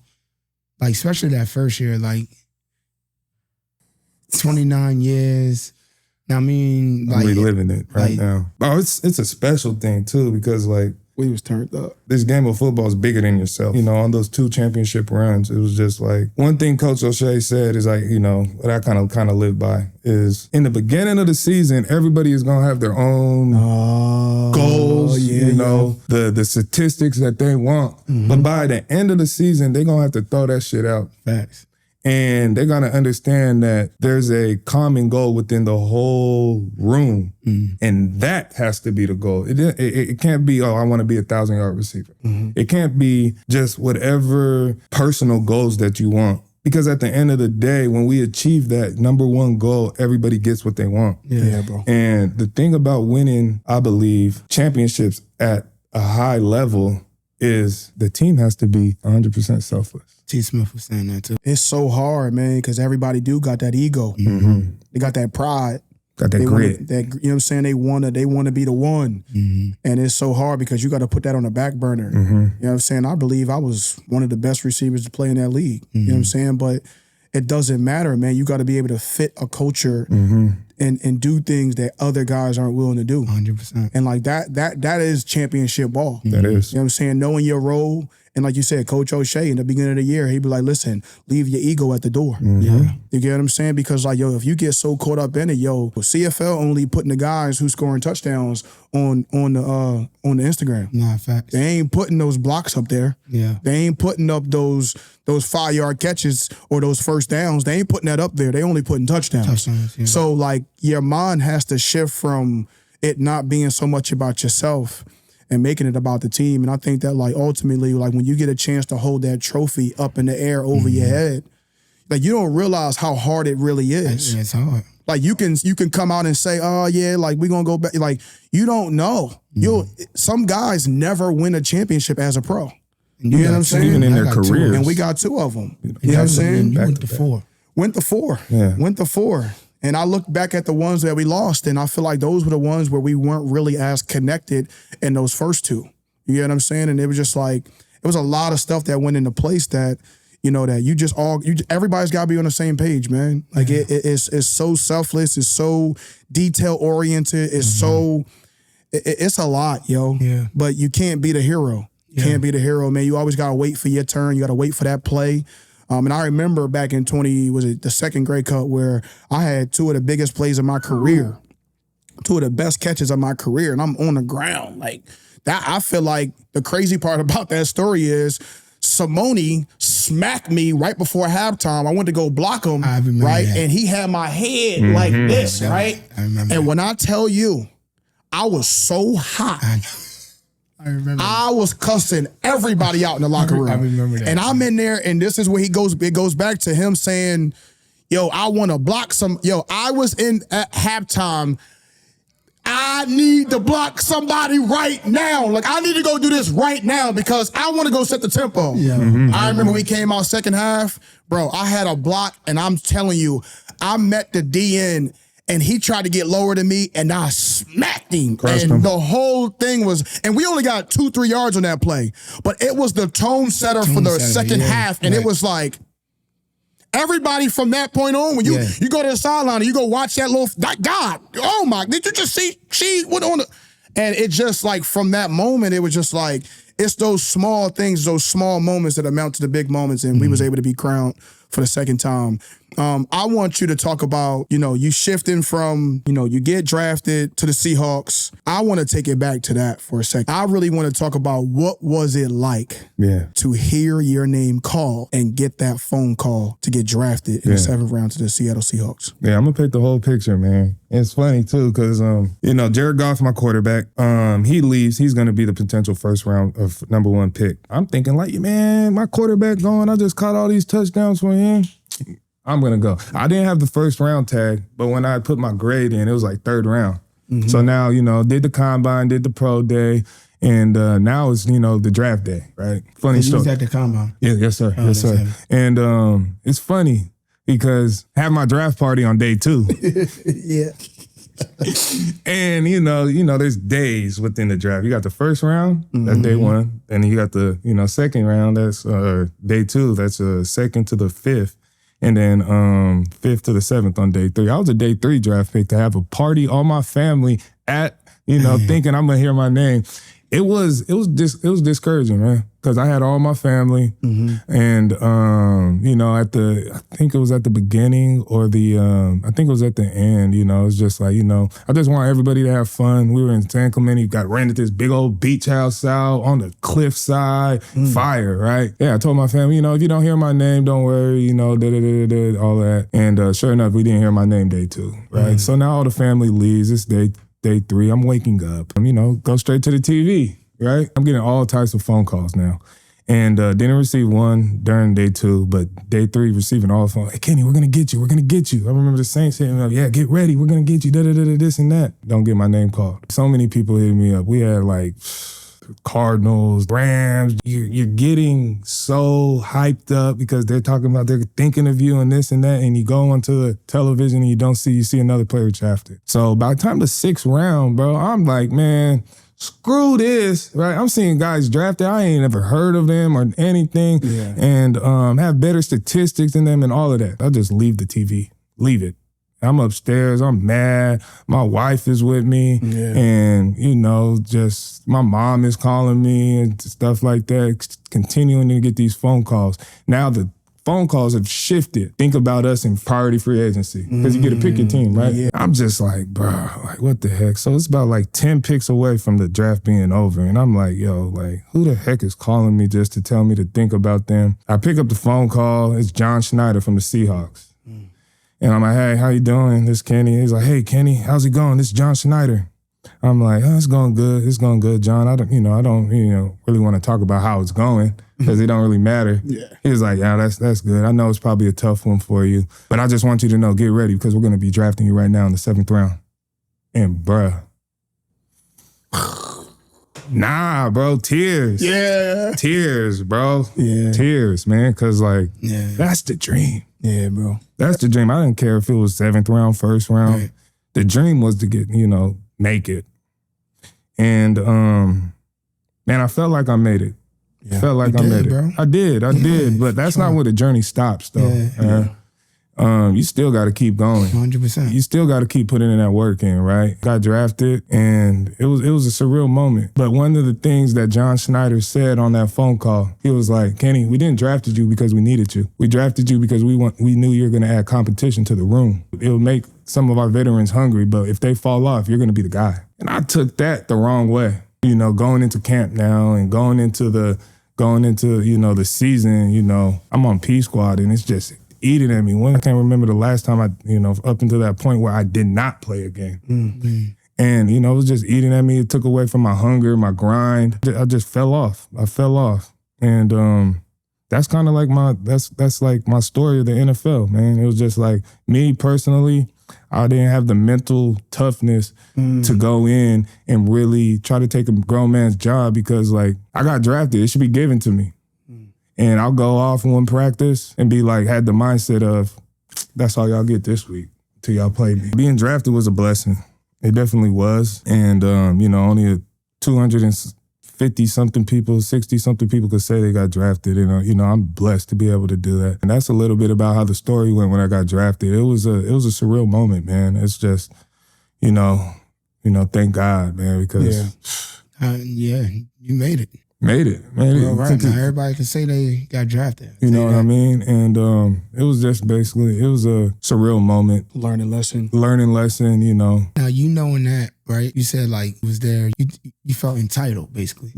like especially that first year, like 29 years. I mean, like we living it right now. Oh, it's a special thing too, because like we was turned up. This game of football is bigger than yourself. You know, on those 2 championship runs, it was just like, one thing Coach O'Shea said is like, you know, what I kind of live by is in the beginning of the season, everybody is going to have their own goals, you know, the statistics that they want. But by the end of the season, they're going to have to throw that shit out. Facts. And they're going to understand that there's a common goal within the whole room. And that has to be the goal. It can't be, oh, I want to be a 1,000-yard receiver. It can't be just whatever personal goals that you want. Because at the end of the day, when we achieve that number one goal, everybody gets what they want. Yeah, bro. And the thing about winning, I believe, championships at a high level is the team has to be 100% selfless. T. Smith was saying that too. It's so hard, man, because everybody do got that ego. They got that pride. Got that grit. You know what I'm saying? They want to be the one. And it's so hard because you got to put that on the back burner. You know what I'm saying? I believe I was one of the best receivers to play in that league. You know what I'm saying? But it doesn't matter, man. You got to be able to fit a culture and do things that other guys aren't willing to do. 100%. And like that is championship ball. That is. You know what I'm saying? Knowing your role. And like you said, Coach O'Shea, in the beginning of the year, he'd be like, listen, leave your ego at the door. Yeah. You get what I'm saying? Because like, yo, if you get so caught up in it, yo, CFL only putting the guys who scoring touchdowns on the Instagram. Nah, facts. They ain't putting those blocks up there. Yeah. They ain't putting up those 5-yard catches or those first downs. They ain't putting that up there. They only putting touchdowns. Yeah. So like your mind has to shift from it not being so much about yourself and making it about the team. And I think that like ultimately, like when you get a chance to hold that trophy up in the air over your head, like you don't realize how hard it really is. It's hard. Like you can come out and say, oh yeah, like we're gonna go back. Like you don't know. Some guys never win a championship as a pro. You know what I'm saying? Even in their careers. And we got 2 of them. You know what I'm saying? You went to 4. Went to 4. Yeah. Went to 4. And I look back at the ones that we lost, and I feel like those were the ones where we weren't really as connected in those first 2. You get what I'm saying? And it was just like, it was a lot of stuff that went into place that, you know, that everybody's got to be on the same page, man. Like it's so selfless. It's so detail oriented. It's so, it's a lot, yo. Yeah. But you can't be the hero. You can't be the hero, man. You always got to wait for your turn. You got to wait for that play. And I remember back in the second Grey Cup where I had 2 of the biggest plays of my career, 2 of the best catches of my career, and I'm on the ground. Like that, I feel like the crazy part about that story is Simone smacked me right before halftime. I went to go block him, right? That. And he had my head like this, right? I remember. And when I tell you, I was so hot. I remember. I was cussing everybody out in the locker room. I remember that. And I'm in there, and this is where it goes back to him saying, yo, I want to block some. Yo, I was in at halftime. I need to block somebody right now. Like, I need to go do this right now because I want to go set the tempo. Yeah. I remember we came out second half. Bro, I had a block, and I'm telling you, I met the DN, and he tried to get lower than me, and I smacked him. The whole thing was, and we only got 2-3 yards on that play, but it was the tone setter for the second half, and it was like, everybody from that point on, when you go to the sideline and you go watch God, oh my, did you just see, she went on the, and it just like, from that moment, it was just like, it's those small things, those small moments that amount to the big moments, and we was able to be crowned for the second time. I want you to talk about, you know, you shifting from, you know, you get drafted to the Seahawks. I want to take it back to that for a second. I really want to talk about what was it like to hear your name called and get that phone call to get drafted in the 7th round to the Seattle Seahawks. Yeah, I'm going to paint the whole picture, man. It's funny, too, because, you know, Jared Goff, my quarterback, he leaves. He's going to be the potential first round of number 1 pick. I'm thinking like, man, my quarterback going, I just caught all these touchdowns for him. I'm going to go. I didn't have the first round tag, but when I put my grade in, it was like 3rd round. So now, you know, did the combine, did the pro day, and now it's, you know, the draft day, right? Funny story. You was at the combine? Yeah, yes, sir. Yes, sir. Heavy. And it's funny because I had my draft party on day 2. Yeah. And, you know, there's days within the draft. You got the first round, that's day 1. And you got the, you know, second round, that's day 2, that's 2nd to the 5th. And then 5th to the 7th on day 3. I was a day 3 draft pick to have a party, all my family at, you know, thinking I'm gonna hear my name. It was discouraging, man, because I had all my family, and you know, I think it was at the beginning or I think it was at the end. You know, it's just like, you know, I just want everybody to have fun. We were in San Clemente, got rented this big old beach house out on the cliffside, fire, right? Yeah, I told my family, you know, if you don't hear my name, don't worry, you know, all that. And sure enough, we didn't hear my name day 2, right? So now all the family leaves. It's day 3, I'm waking up. You know, go straight to the TV, right? I'm getting all types of phone calls now. And didn't receive one during day 2, but day 3 receiving all the phone. Hey, Kenny, we're going to get you. We're going to get you. I remember the Saints hitting me up. Yeah, get ready. We're going to get you. Da-da-da-da, this and that. Don't get my name called. So many people hitting me up. We had like Cardinals, Rams. You're getting so hyped up because they're talking about they're thinking of you and this and that. And you go onto the television and you see another player drafted. So by the time the 6th round, bro, I'm like, man, screw this, right? I'm seeing guys drafted. I ain't ever heard of them or anything, and have better statistics than them and all of that. I just leave the TV. Leave it. I'm upstairs. I'm mad. My wife is with me, and, just my mom is calling me and stuff like that, continuing to get these phone calls. Now the phone calls have shifted. Think about us in priority free agency because you get to pick your team, right? Yeah. I'm just like, bro, like what the heck? So it's about like 10 picks away from the draft being over. And I'm like, yo, like who the heck is calling me just to tell me to think about them? I pick up the phone call. It's John Schneider from the Seahawks. And I'm like, hey, how you doing? This is Kenny. He's like, hey, Kenny, how's it going? This is John Schneider. I'm like, oh, it's going good. It's going good, John. I don't really want to talk about how it's going because it don't really matter. Yeah. He was like, yeah, that's good. I know it's probably a tough one for you, but I just want you to know, get ready because we're going to be drafting you right now in the 7th round. And bruh, nah, bro, tears. Yeah. Tears, bro. Yeah. Tears, man, because that's the dream. Yeah, bro. That's the dream. I didn't care if it was 7th round, 1st round. Right. The dream was to get, make it. And, man, I felt like I made it. Yeah. Felt like I made it. Bro. I did. But that's not where the journey stops, though. You still got to keep going. 100%. You still got to keep putting in that work in, right? Got drafted, and it was a surreal moment. But one of the things that John Schneider said on that phone call, he was like, Kenny, we didn't draft you because we needed you. We drafted you because we knew you were going to add competition to the room. It'll make some of our veterans hungry, but if they fall off, you're going to be the guy. And I took that the wrong way. Going into camp now and going into the season, I'm on P Squad and it's just eating at me. I can't remember the last time up until that point where I did not play a game. Mm-hmm. And, it was just eating at me. It took away from my hunger, my grind. I just fell off. I fell off. And that's kind of like that's like my story of the NFL, man. It was just like me personally, I didn't have the mental toughness to go in and really try to take a grown man's job because, I got drafted. It should be given to me. And I'll go off in one practice and be like, had the mindset of, that's all y'all get this week till y'all play me. Being drafted was a blessing. It definitely was. And, only 250-something people, 60-something people could say they got drafted. And, I'm blessed to be able to do that. And that's a little bit about how the story went when I got drafted. It was a surreal moment, man. It's just, thank God, man, because... you made it. Made it. Well, right now, everybody can say they got drafted. You know what I mean? And it was just basically, it was a surreal moment. Learning lesson, Now, knowing that, right? You said, it was there. You felt entitled, basically.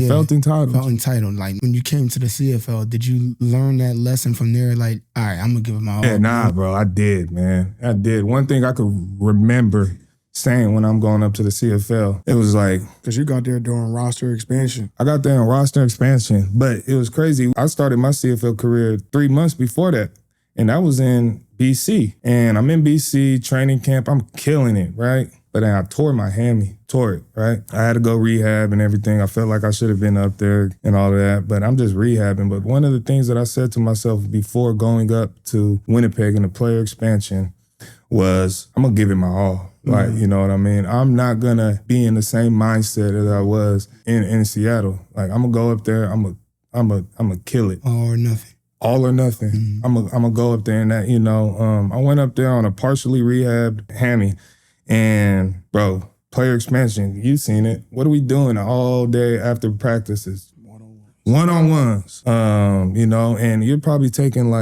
Felt entitled. Felt entitled. When you came to the CFL, did you learn that lesson from there? All right, I'm going to give it my all. Yeah, nah, bro. I did, man. I did. One thing I could remember saying when I'm going up to the CFL, it was like... Because you got there during roster expansion. I got there in roster expansion, but it was crazy. I started my CFL career 3 months before that, and that was in BC. And I'm in BC, training camp, I'm killing it, right? But then I tore my hammy, right? I had to go rehab and everything. I felt like I should have been up there and all of that, but I'm just rehabbing. But one of the things that I said to myself before going up to Winnipeg in the player expansion was, I'm going to give it my all. You know what I mean? I'm not going to be in the same mindset as I was in Seattle. I'm going to go up there, I'm going to kill it. All or nothing. All or nothing. Mm-hmm. I'm going to go up there and that, I went up there on a partially rehabbed hammy. And, bro, player expansion, you've seen it. What are we doing all day after practices? One-on-ones. And you're probably taking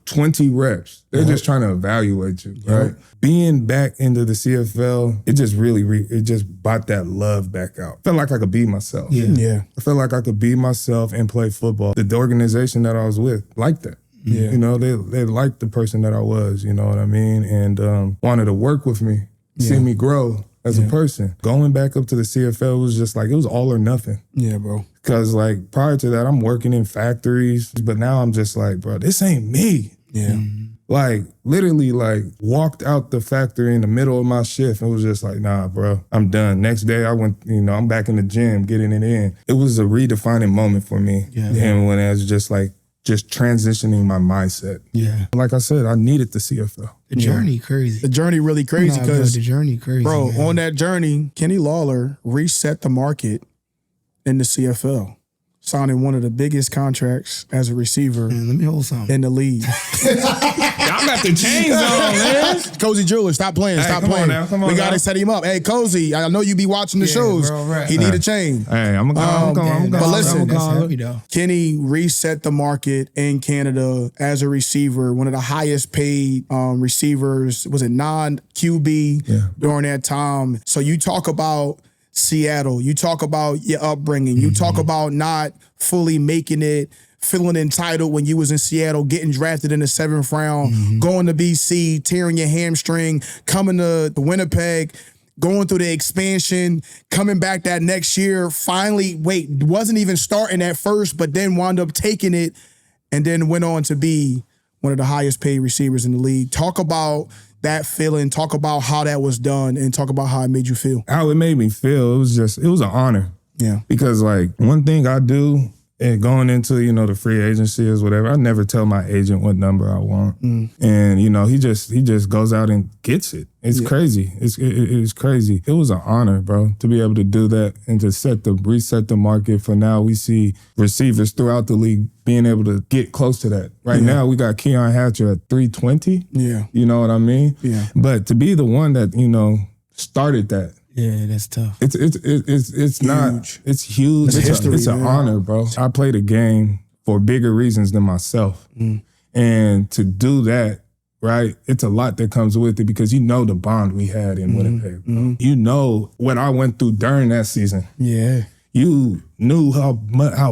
20 reps. They're just trying to evaluate you, right? Being back into the CFL, it just really, it just brought that love back out. Felt like I could be myself. Yeah. I felt like I could be myself and play football. The organization that I was with liked that. Yeah. They liked the person that I was, you know what I mean? And wanted to work with me, see me grow as a person. Going back up to the CFL was just it was all or nothing. Yeah, bro. Because like prior to that, I'm working in factories, but now I'm just like, bro, this ain't me. Yeah. Like literally like walked out the factory in the middle of my shift and was just like, nah, bro, I'm done. Next day I went, I'm back in the gym, getting it in. It was a redefining moment for me. Yeah. And when I was just transitioning my mindset. Yeah. Like I said, I needed the CFL. The journey crazy. The journey really crazy because the journey crazy. Bro, man. on that journey, Kenny Lawler reset the market in the CFL, signing one of the biggest contracts as a receiver Man, let me hold something. in the league. Y'all got the chains on, man. Cozy Jeweler, stop playing, Hey, stop come on playing. now, come on we gotta now. set him up. Hey, Cozy, I know you be watching the shows. bro, right. He need a chain. Hey, I'm going. But listen, that's heavy though. Kenny reset the market in Canada as a receiver, one of the highest paid receivers. Was it non-QB during that time? So you talk about Seattle, you talk about your upbringing, you talk about not fully making it, feeling entitled when you was in Seattle, getting drafted in the 7th round, going to BC, tearing your hamstring, coming to Winnipeg, going through the expansion, coming back that next year, finally, wasn't even starting at first, but then wound up taking it and then went on to be one of the highest paid receivers in the league. Talk about that feeling, talk about how that was done, and talk about how it made you feel. How it made me feel, it was an honor. Yeah. Because like one thing I do, and going into, the free agency is whatever, I never tell my agent what number I want. And, he just goes out and gets it. It's crazy. It's crazy. It was an honor, bro, to be able to do that and to reset the market for now. We see receivers throughout the league being able to get close to that. Right now, we got Keon Hatcher at 320. Yeah. You know what I mean? Yeah. But to be the one that, started that, Yeah, that's tough. it's not, it's huge. It's history, it's an man. honor, bro. I played a game for bigger reasons than myself. And to do that, right, it's a lot that comes with it because the bond we had in Winnipeg. Bro. You know what I went through during that season. Yeah. You knew how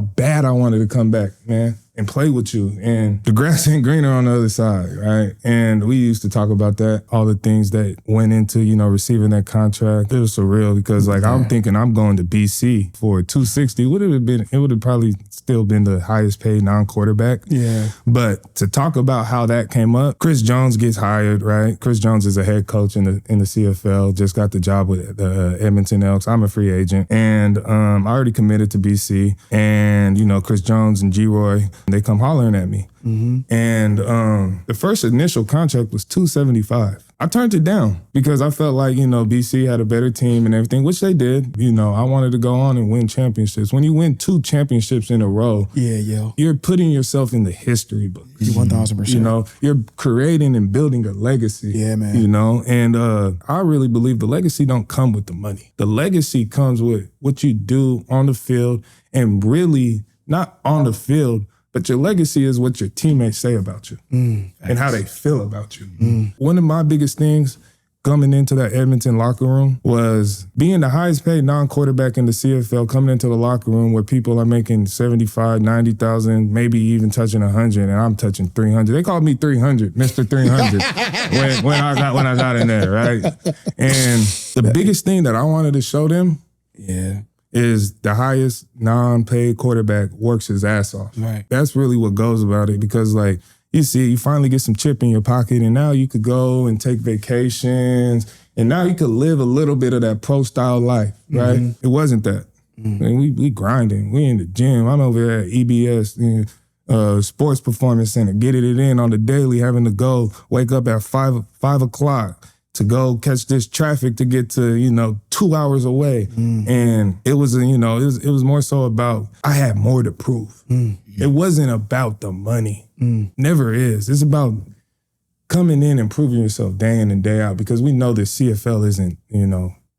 bad I wanted to come back, man, and play with you. And the grass ain't greener on the other side, right? And we used to talk about that, all the things that went into, receiving that contract. It was surreal because, I'm thinking I'm going to BC for $260. It would have probably still been the highest paid non-quarterback. Yeah. But to talk about how that came up, Chris Jones gets hired, right? Chris Jones is a head coach in the CFL, just got the job with the Edmonton Elks. I'm a free agent. And I already committed to BC. And, Chris Jones and G-Roy, they come hollering at me. And the first initial contract was $275. I turned it down because I felt like, BC had a better team and everything, which they did. I wanted to go on and win championships. When you win 2 championships in a row, you're putting yourself in the history books. 1,000%. You're creating and building a legacy. Yeah, man. And I really believe the legacy don't come with the money. The legacy comes with what you do on the field, and really not on the field, but your legacy is what your teammates say about you and how they feel about you. One of my biggest things coming into that Edmonton locker room was being the highest paid non-quarterback in the CFL, coming into the locker room where people are making 75, 90,000, maybe even touching 100, and I'm touching 300. They called me 300, Mr. 300, when I got in there, right? And the biggest thing that I wanted to show them is the highest non-paid quarterback works his ass off. Right. That's really what goes about it because, you finally get some chip in your pocket and now you could go and take vacations and now you could live a little bit of that pro-style life, right? It wasn't that. We grinding. We in the gym. I'm over here at EBS, Sports Performance Center, getting it in on the daily, having to go wake up at 5 o'clock to go catch this traffic to get to, 2 hours away. And it was, it was more so about, I had more to prove. It wasn't about the money. Never is. It's about coming in and proving yourself day in and day out because we know that CFL isn't,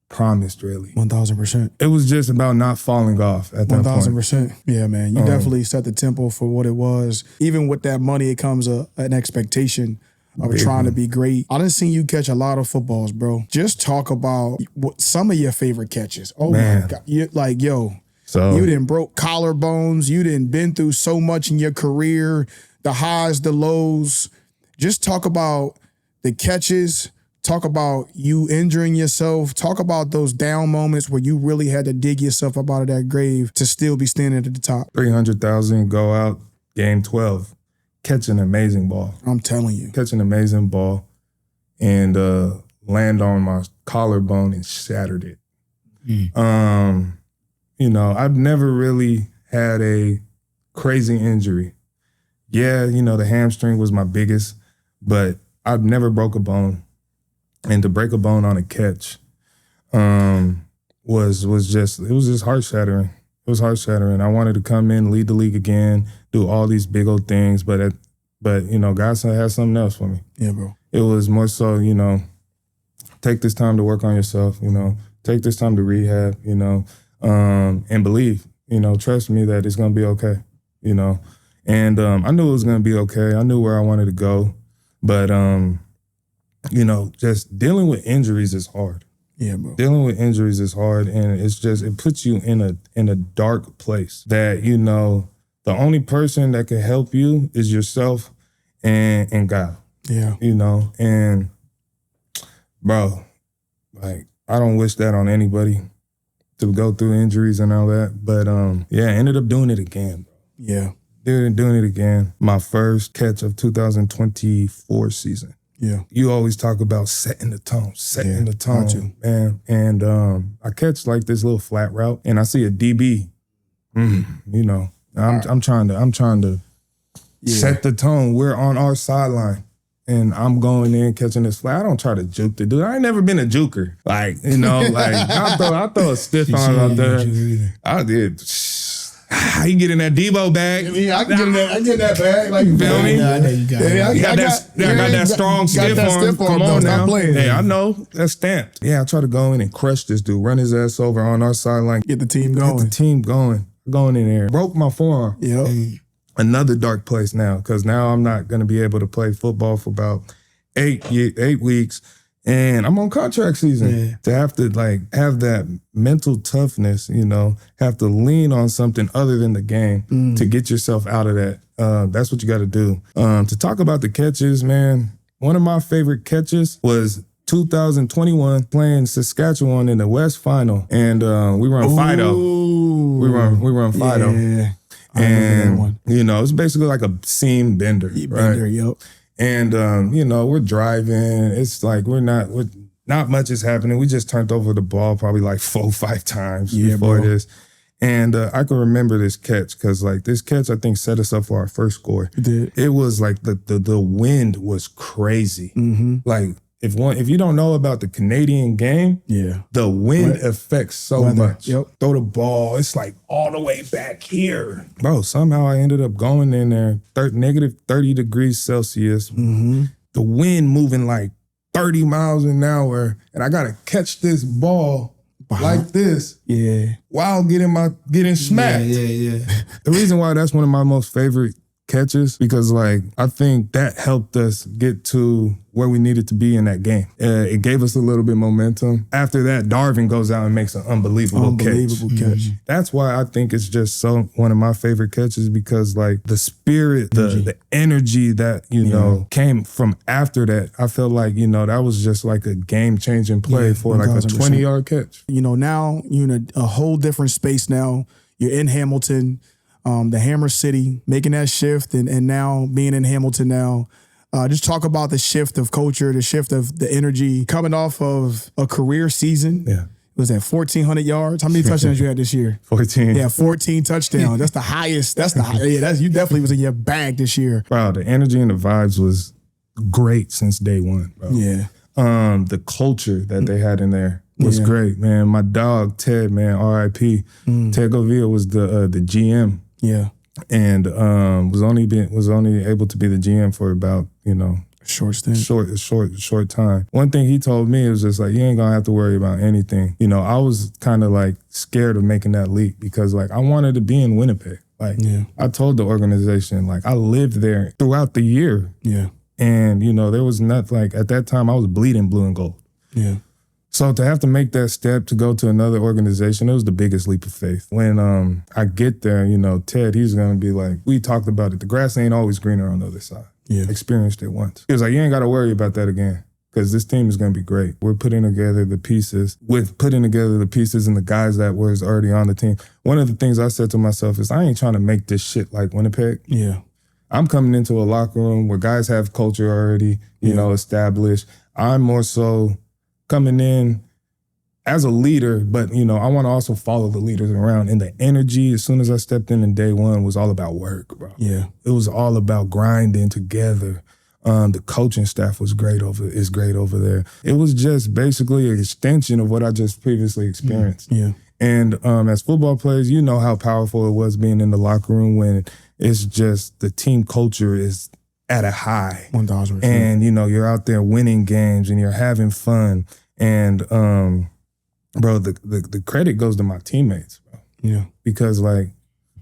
promised really. 1,000%. It was just about not falling off at that point. 1,000%. Yeah, man. You definitely set the tempo for what it was. Even with that money, it comes an expectation of trying to be great. I done seen you catch a lot of footballs, bro. Just talk about some of your favorite catches. Oh, man. My God. So you done broke collarbones. You done been through so much in your career, the highs, the lows. Just talk about the catches. Talk about you injuring yourself. Talk about those down moments where you really had to dig yourself up out of that grave to still be standing at the top. 300,000, go out, game 12, catch an amazing ball. I'm telling you. Catch an amazing ball and land on my collarbone and shattered it. You know, I've never really had a crazy injury. Yeah, you know, the hamstring was my biggest, but I've never broke a bone. And to break a bone on a catch was just heart shattering. It was heart shattering. I wanted to come in, lead the league again, do all these big old things, but you know, God has something else for me. Yeah, bro. It was more so, you know, take this time to work on yourself, you know, take this time to rehab, you know, and believe, you know, trust me that it's gonna be okay, you know. And I knew it was gonna be okay. I knew where I wanted to go, but you know, just dealing with injuries is hard. Yeah, bro. Dealing with injuries is hard, and it puts you in a dark place that, you know, the only person that can help you is yourself and God. Yeah. You know, and bro, like, I don't wish that on anybody to go through injuries and all that, but yeah, I ended up doing it again, bro. Yeah. Doing it again. My first catch of 2024 season. Yeah. You always talk about setting the tone, man. And I catch like this little flat route, and I see a DB. You know, I'm trying to set the tone. We're on our sideline, and I'm going in catching this flat. I don't try to juke the dude. I ain't never been a juker. Like, you know, like I throw a stiff arm out there. I did. How you get in that Debo bag? Yeah, I can get that bag. Like, you feel me? I know you got it. I got that strong stiff arm. Come on now. Hey, I know. That's stamped. Yeah, I try to go in and crush this dude, run his ass over on our sideline. Get the team going. Get the team going. Going in there. Broke my forearm. Yep. Another dark place now, because now I'm not going to be able to play football for about 8 weeks. And I'm on contract season. Yeah. To have to like have that mental toughness, you know, have to lean on something other than the game to get yourself out of that. That's what you got to do. To talk about the catches, man, one of my favorite catches was 2021 playing Saskatchewan in the West Final, and we run Fido. We run Fido. Yeah. And you know, it's basically like a seam bender, right? Bender, yep. And you know, we're driving. It's like not much is happening. We just turned over the ball probably like 4 or 5 times before this. And I can remember this catch because like this catch I think set us up for our first score. It did. It was like the wind was crazy. Like if you don't know about the Canadian game, the wind affects so much. Yep. Throw the ball, it's like all the way back here. Bro, somehow I ended up going in there, negative 30 degrees Celsius. The wind moving like 30 miles an hour, and I gotta catch this ball like this while getting smacked. Yeah. The reason why that's one of my most favorite catches, because like I think that helped us get to where we needed to be in that game. It gave us a little bit of momentum. After that, Darvin goes out and makes an unbelievable catch. That's why I think it's just so one of my favorite catches, because like the spirit, the energy that, you know, came from after that, I felt like, you know, that was just like a game-changing play for like a 20-yard catch. You know, now you're in a whole different space now. You're in Hamilton, the Hammer City, making that shift, and now being in Hamilton now. Just talk about the shift of culture, the shift of the energy, coming off of a career season. Yeah. Was that 1,400 yards? How many touchdowns you had this year? 14. Yeah, 14 touchdowns. That's the highest. You definitely was in your bag this year. Wow, the energy and the vibes was great since day one, bro. Yeah. The culture that they had in there was great, man. My dog, Ted, man, R.I.P. Ted Govia was the GM. Yeah. And was only able to be the GM for about, you know, short stint. Short time. One thing he told me was just like, you ain't gonna have to worry about anything. You know, I was kind of like scared of making that leap because like I wanted to be in Winnipeg. Like I told the organization, like I lived there throughout the year. Yeah. And, you know, there was nothing like at that time I was bleeding blue and gold. Yeah. So to have to make that step to go to another organization, it was the biggest leap of faith. When I get there, you know, Ted, he's going to be like, we talked about it. The grass ain't always greener on the other side. Yeah. Experienced it once. He was like, you ain't got to worry about that again. because this team is going to be great. We're putting together the pieces and the guys that was already on the team. One of the things I said to myself is, I ain't trying to make this shit like Winnipeg. Yeah. I'm coming into a locker room where guys have culture already, you know, established. I'm more so coming in as a leader, but, you know, I want to also follow the leaders around. And the energy, as soon as I stepped in day one, was all about work, bro. Yeah. It was all about grinding together. The coaching staff is great over there. It was just basically an extension of what I just previously experienced. Yeah. And as football players, you know how powerful it was being in the locker room when it's just the team culture is at a high. 1,000%. And, you know, you're out there winning games and you're having fun. And, bro, the credit goes to my teammates, bro. Yeah. Because, like,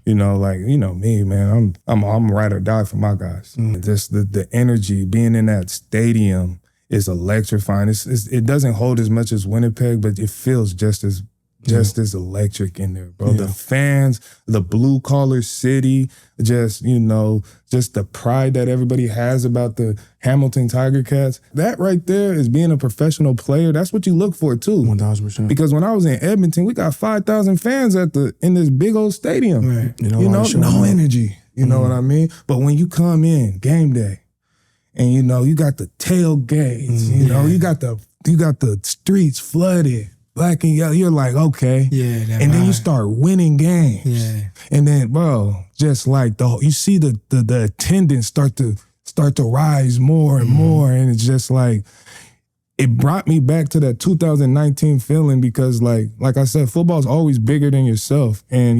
you know me, man, I'm ride or die for my guys. Just the energy, being in that stadium is electrifying. It doesn't hold as much as Winnipeg, but it feels just as electric in there, bro. Yeah. The fans, the blue collar city, just the pride that everybody has about the Hamilton Tiger Cats. That right there is being a professional player. That's what you look for too. 1,000%. Because when I was in Edmonton, we got 5,000 fans in this big old stadium. Right. No energy. You know what I mean? But when you come in game day, and you got the tailgates, you got the streets flooded. Black and yellow, you're like, okay. Yeah, and then you start winning games. Yeah. And then, bro, just like you see the attendance start to rise more and more. And it's just like, it brought me back to that 2019 feeling because like I said, football's always bigger than yourself. And,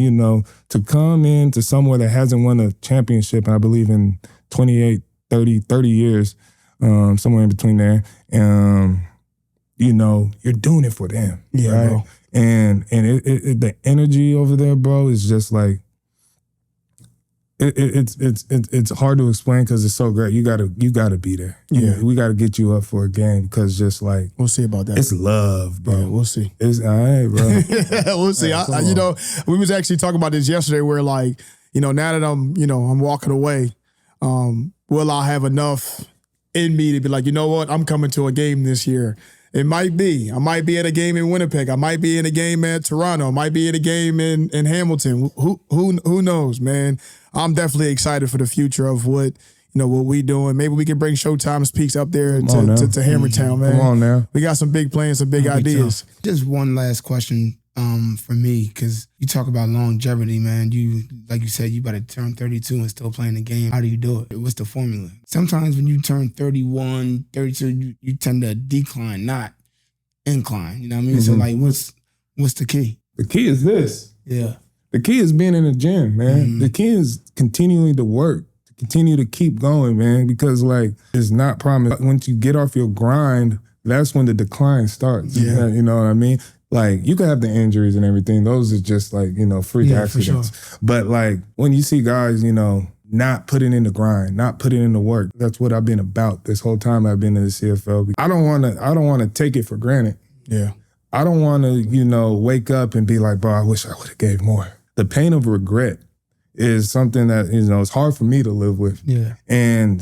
to come into somewhere that hasn't won a championship, and I believe in 28, 30 years, somewhere in between there, you're doing it for them. Yeah, right? bro. And the energy over there, bro, is just like, it's hard to explain because it's so great. You gotta be there. Yeah. We gotta get you up for a game because just like, We'll see about that. it's love, bro. Yeah, we'll see. It's all right, bro. We'll see. We was actually talking about this yesterday where like, now that I'm walking away, will I have enough in me to be like, you know what, I'm coming to a game this year. It might be. I might be at a game in Winnipeg. I might be in a game at Toronto. I might be at a game in Hamilton. Who knows, man? I'm definitely excited for the future of what we doing. Maybe we can bring ShowtimeSpeaks up there to Hammertown, man. Come on now. We got some big plans, some big ideas. Just one last question for me, because you talk about longevity, man. You, like you said, you about to turn 32 and still playing the game. How do you do it? What's the formula? Sometimes when you turn 31, 32, you tend to decline, not incline. You know what I mean? So like, what's the key? The key is this. Yeah. The key is being in the gym, man. The key is continuing to work, to continue to keep going, man, because like it's not promised. Once you get off your grind, that's when the decline starts. Yeah. You know what I mean? Like, you can have the injuries and everything. Those are just like, freak accidents. For sure. But like, when you see guys, not putting in the grind, not putting in the work, that's what I've been about this whole time I've been in the CFL. I don't want to take it for granted. Yeah. I don't want to, wake up and be like, bro, I wish I would have gave more. The pain of regret is something that, it's hard for me to live with. Yeah. And,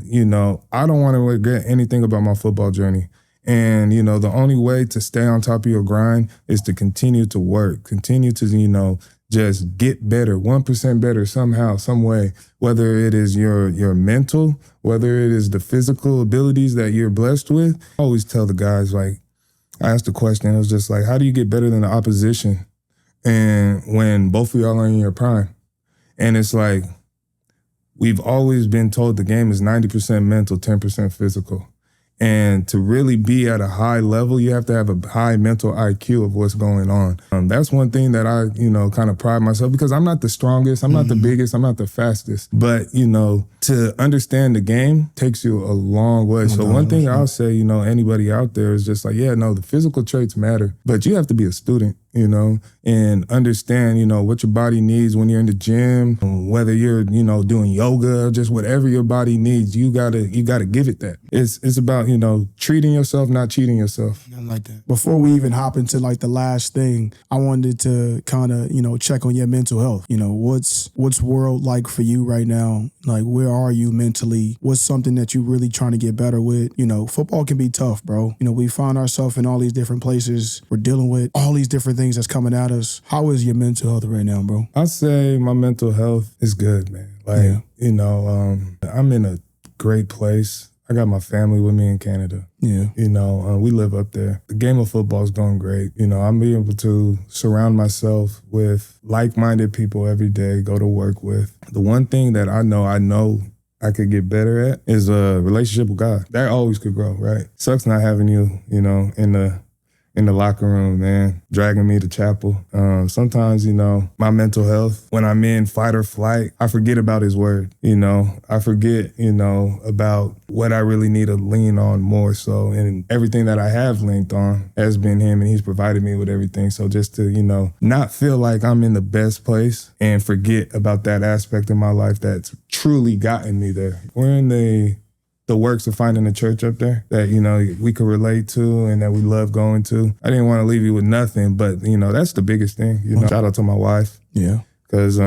I don't want to regret anything about my football journey. And, the only way to stay on top of your grind is to continue to work, continue to, just get better, 1% better somehow, some way, whether it is your mental, whether it is the physical abilities that you're blessed with. I always tell the guys, like, I asked the question, it was just like, how do you get better than the opposition? And when both of y'all are in your prime? And it's like, we've always been told the game is 90% mental, 10% physical. And to really be at a high level, you have to have a high mental IQ of what's going on. That's one thing that I, kind of pride myself, because I'm not the strongest, I'm not the biggest, I'm not the fastest. But, to understand the game takes you a long way. So one thing I'll say, anybody out there is just like, the physical traits matter, but you have to be a student. you know, and understand, you know, what your body needs when you're in the gym, whether you're, you know, doing yoga, just whatever your body needs, you gotta give it that. It's about, you know, treating yourself, not cheating yourself. I like that. Before we even hop into like the last thing, I wanted to kind of, you know, check on your mental health. You know, what's world like for you right now? Like, where are you mentally? What's something that you really trying to get better with? You know, football can be tough, bro. You know, we find ourselves in all these different places. We're dealing with all these different things that's coming at us. How is your mental health right now, bro? I say my mental health is good, man. Like, you know, I'm in a great place. I got my family with me in Canada. Yeah. You know, we live up there. The game of football is going great. You know, I'm being able to surround myself with like-minded people every day, go to work with. The one thing that I know I could get better at is a relationship with God. That always could grow, right? Sucks not having you, you know, in the locker room, man, dragging me to chapel. Sometimes, you know, my mental health, when I'm in fight or flight, I forget about his word, you know. I forget, you know, about what I really need to lean on more so. And everything that I have leaned on has been him, and he's provided me with everything. So just to, you know, not feel like I'm in the best place and forget about that aspect of my life that's truly gotten me there. We're in the works of finding a church up there that, you know, we could relate to and that we love going to. I didn't want to leave you with nothing, but, you know, that's the biggest thing. You know, shout out to my wife. Yeah. Because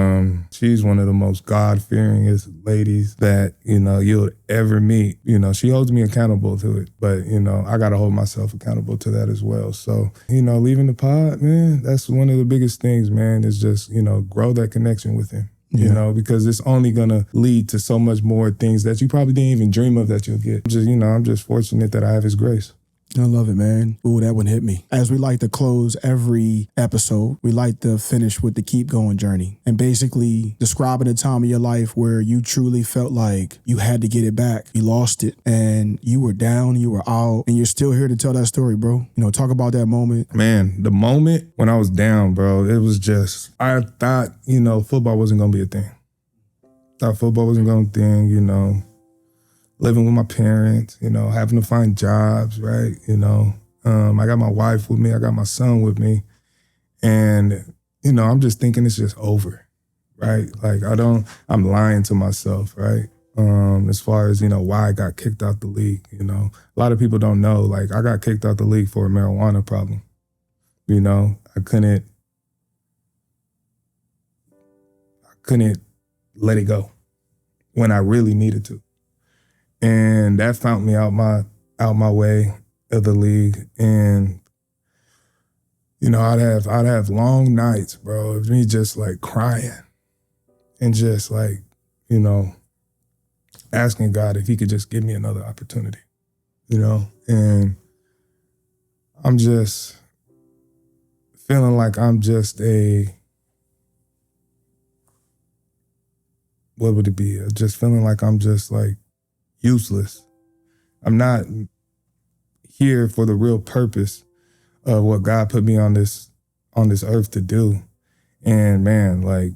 she's one of the most God-fearingest ladies that, you know, you'll ever meet. You know, she holds me accountable to it. But, you know, I got to hold myself accountable to that as well. So, you know, leaving the pod, man, that's one of the biggest things, man, is just, you know, grow that connection with him. You know, because it's only going to lead to so much more things that you probably didn't even dream of that you'll get. I'm just fortunate that I have his grace. I love it, man. Ooh, that one hit me. As we like to close every episode, we like to finish with the keep going journey and basically describing a time of your life where you truly felt like you had to get it back. You lost it and you were down, you were out, and you're still here to tell that story, bro. You know, talk about that moment. Man, the moment when I was down, bro, it was just, I thought, you know, football wasn't going to be a thing. Thought football wasn't going to be a thing, you know. Living with my parents, you know, having to find jobs, right? You know, I got my wife with me, I got my son with me. And, you know, I'm just thinking it's just over, right? Like I'm lying to myself, right? As far as, you know, why I got kicked out the league, you know. A lot of people don't know, like I got kicked out the league for a marijuana problem. You know, I couldn't let it go when I really needed to. And that found me out my way of the league. And, you know, I'd have long nights, bro, of me just like crying and just like, you know, asking God if he could just give me another opportunity, you know? And I'm just feeling like I'm just what would it be? Just feeling like I'm just like, useless. I'm not here for the real purpose of what God put me on this earth to do. And man, like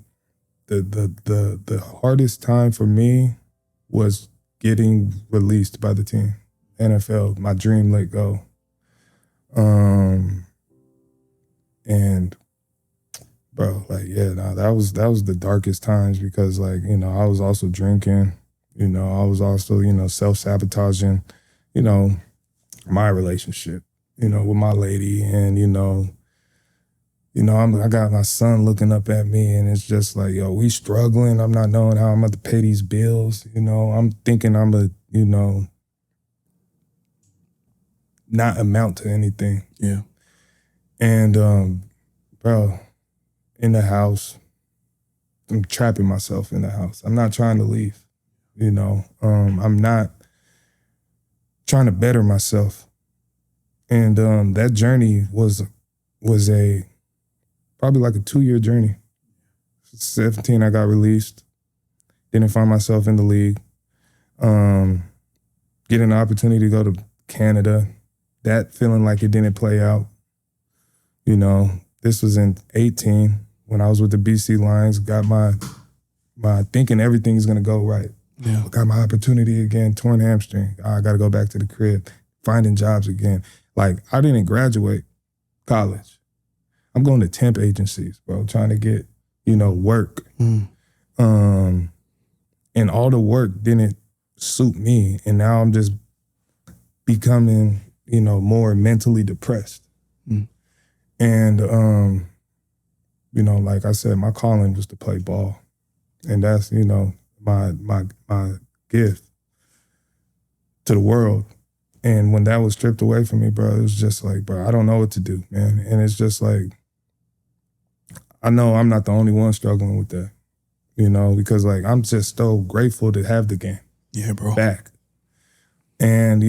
the hardest time for me was getting released by the team. NFL, my dream let go. And bro, like, yeah, no, that was the darkest times because, like, you know, I was also drinking. You know, I was also, you know, self-sabotaging, you know, my relationship, you know, with my lady. And, I got my son looking up at me and it's just like, yo, we struggling. I'm not knowing how I'm going to pay these bills. You know, I'm thinking I'm a, you know, not amount to anything. Yeah. And, bro, in the house, I'm trapping myself in the house. I'm not trying to leave. You know, I'm not trying to better myself. And that journey was probably like a 2-year journey. 17, I got released. Didn't find myself in the league. Getting the opportunity to go to Canada, that feeling like it didn't play out. You know, this was in 18 when I was with the BC Lions, got my thinking everything's gonna go right. Yeah. Got my opportunity again, torn hamstring. I got to go back to the crib, finding jobs again. Like, I didn't graduate college. I'm going to temp agencies, bro, trying to get, work. And all the work didn't suit me. And now I'm just becoming, more mentally depressed. And, like I said, my calling was to play ball. And that's, my gift to the world. And when that was stripped away from me, bro, it was just like, bro, I don't know what to do, man. And it's just like, I know I'm not the only one struggling with that, because like I'm just so grateful to have the game back. And,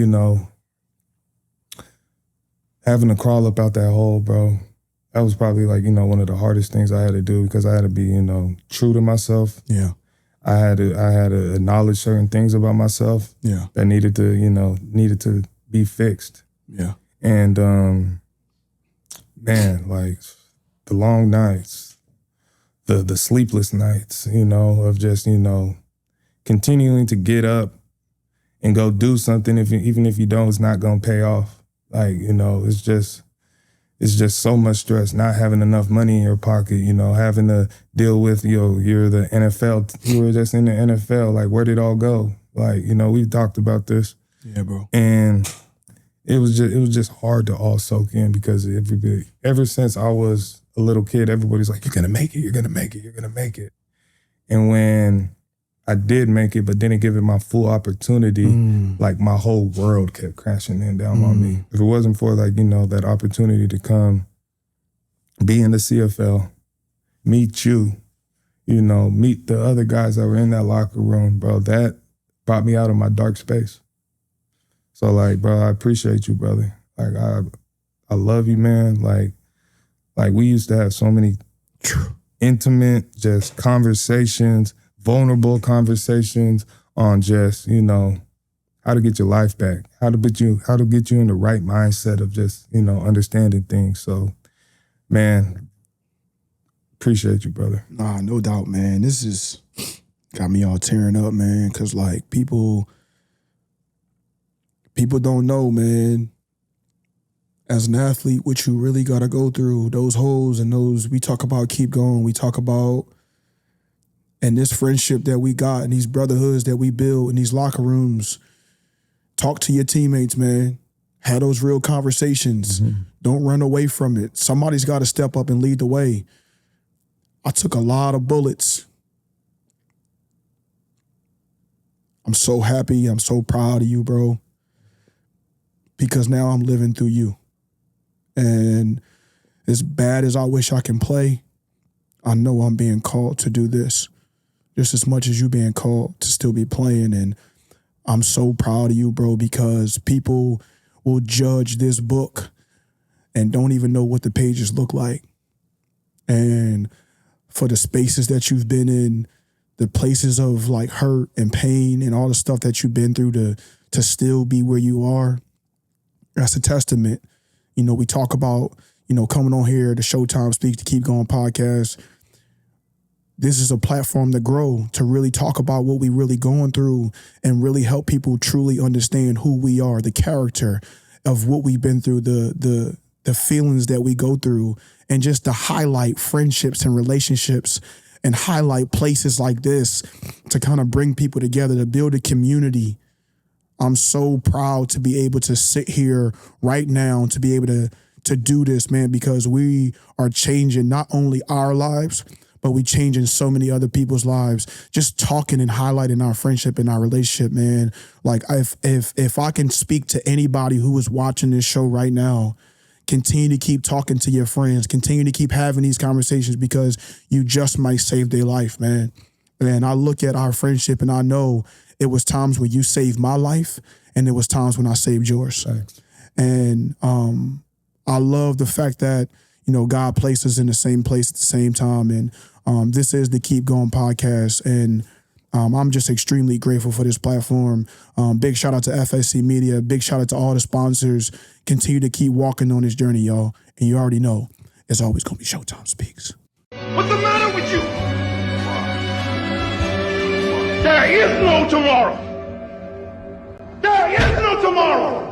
having to crawl up out that hole, bro, that was probably like, one of the hardest things I had to do because I had to be, true to myself. Yeah. I had to acknowledge certain things about myself that needed to be fixed. Yeah. And man, like the long nights, the sleepless nights, of just, continuing to get up and go do something even if you don't, it's not gonna pay off. Like, it's just so much stress, not having enough money in your pocket, having to deal with, you're the NFL, you were just in the NFL, like where did it all go? Like, we've talked about this. Yeah, bro. And it was just hard to all soak in because ever since I was a little kid, everybody's like, you're gonna make it, you're gonna make it, you're gonna make it. And when I did make it, but didn't give it my full opportunity, like my whole world kept crashing down on me. If it wasn't for like, that opportunity to come, be in the CFL, meet you, meet the other guys that were in that locker room, bro, that brought me out of my dark space. So like, bro, I appreciate you, brother. Like I love you, man. Like we used to have so many intimate, just conversations, vulnerable conversations on just, how to get your life back, how to get you in the right mindset of just, understanding things. So, man, appreciate you, brother. Nah, no doubt, man. This is got me all tearing up, man, because like people don't know, man, as an athlete, what you really got to go through, those holes and those, we talk about keep going, we talk about, and this friendship that we got and these brotherhoods that we build in these locker rooms. Talk to your teammates, man. Have those real conversations. Don't run away from it. Somebody's got to step up and lead the way. I took a lot of bullets. I'm so happy. I'm so proud of you, bro. Because now I'm living through you. And as bad as I wish I can play, I know I'm being called to do this just as much as you being called to still be playing. And I'm so proud of you, bro, because people will judge this book and don't even know what the pages look like. And for the spaces that you've been in, the places of like hurt and pain and all the stuff that you've been through to still be where you are, that's a testament. We talk about, coming on here, the ShowtimeSpeaks, the Keep Going podcast. This is a platform to grow, to really talk about what we really going through and really help people truly understand who we are, the character of what we've been through, the feelings that we go through, and just to highlight friendships and relationships and highlight places like this to kind of bring people together, to build a community. I'm so proud to be able to sit here right now, to be able to do this, man, because we are changing not only our lives, but we changing so many other people's lives. Just talking and highlighting our friendship and our relationship, man. Like if I can speak to anybody who is watching this show right now, continue to keep talking to your friends, continue to keep having these conversations because you just might save their life, man. And I look at our friendship and I know it was times when you saved my life and it was times when I saved yours. Thanks. And I love the fact that, God placed us in the same place at the same time. And this is the Keep Going podcast. And I'm just extremely grateful for this platform. Big shout out to FSC Media. Big shout out to all the sponsors. Continue to keep walking on this journey, y'all. And you already know it's always going to be Showtime Speaks. What's the matter with you? There is no tomorrow. There is no tomorrow.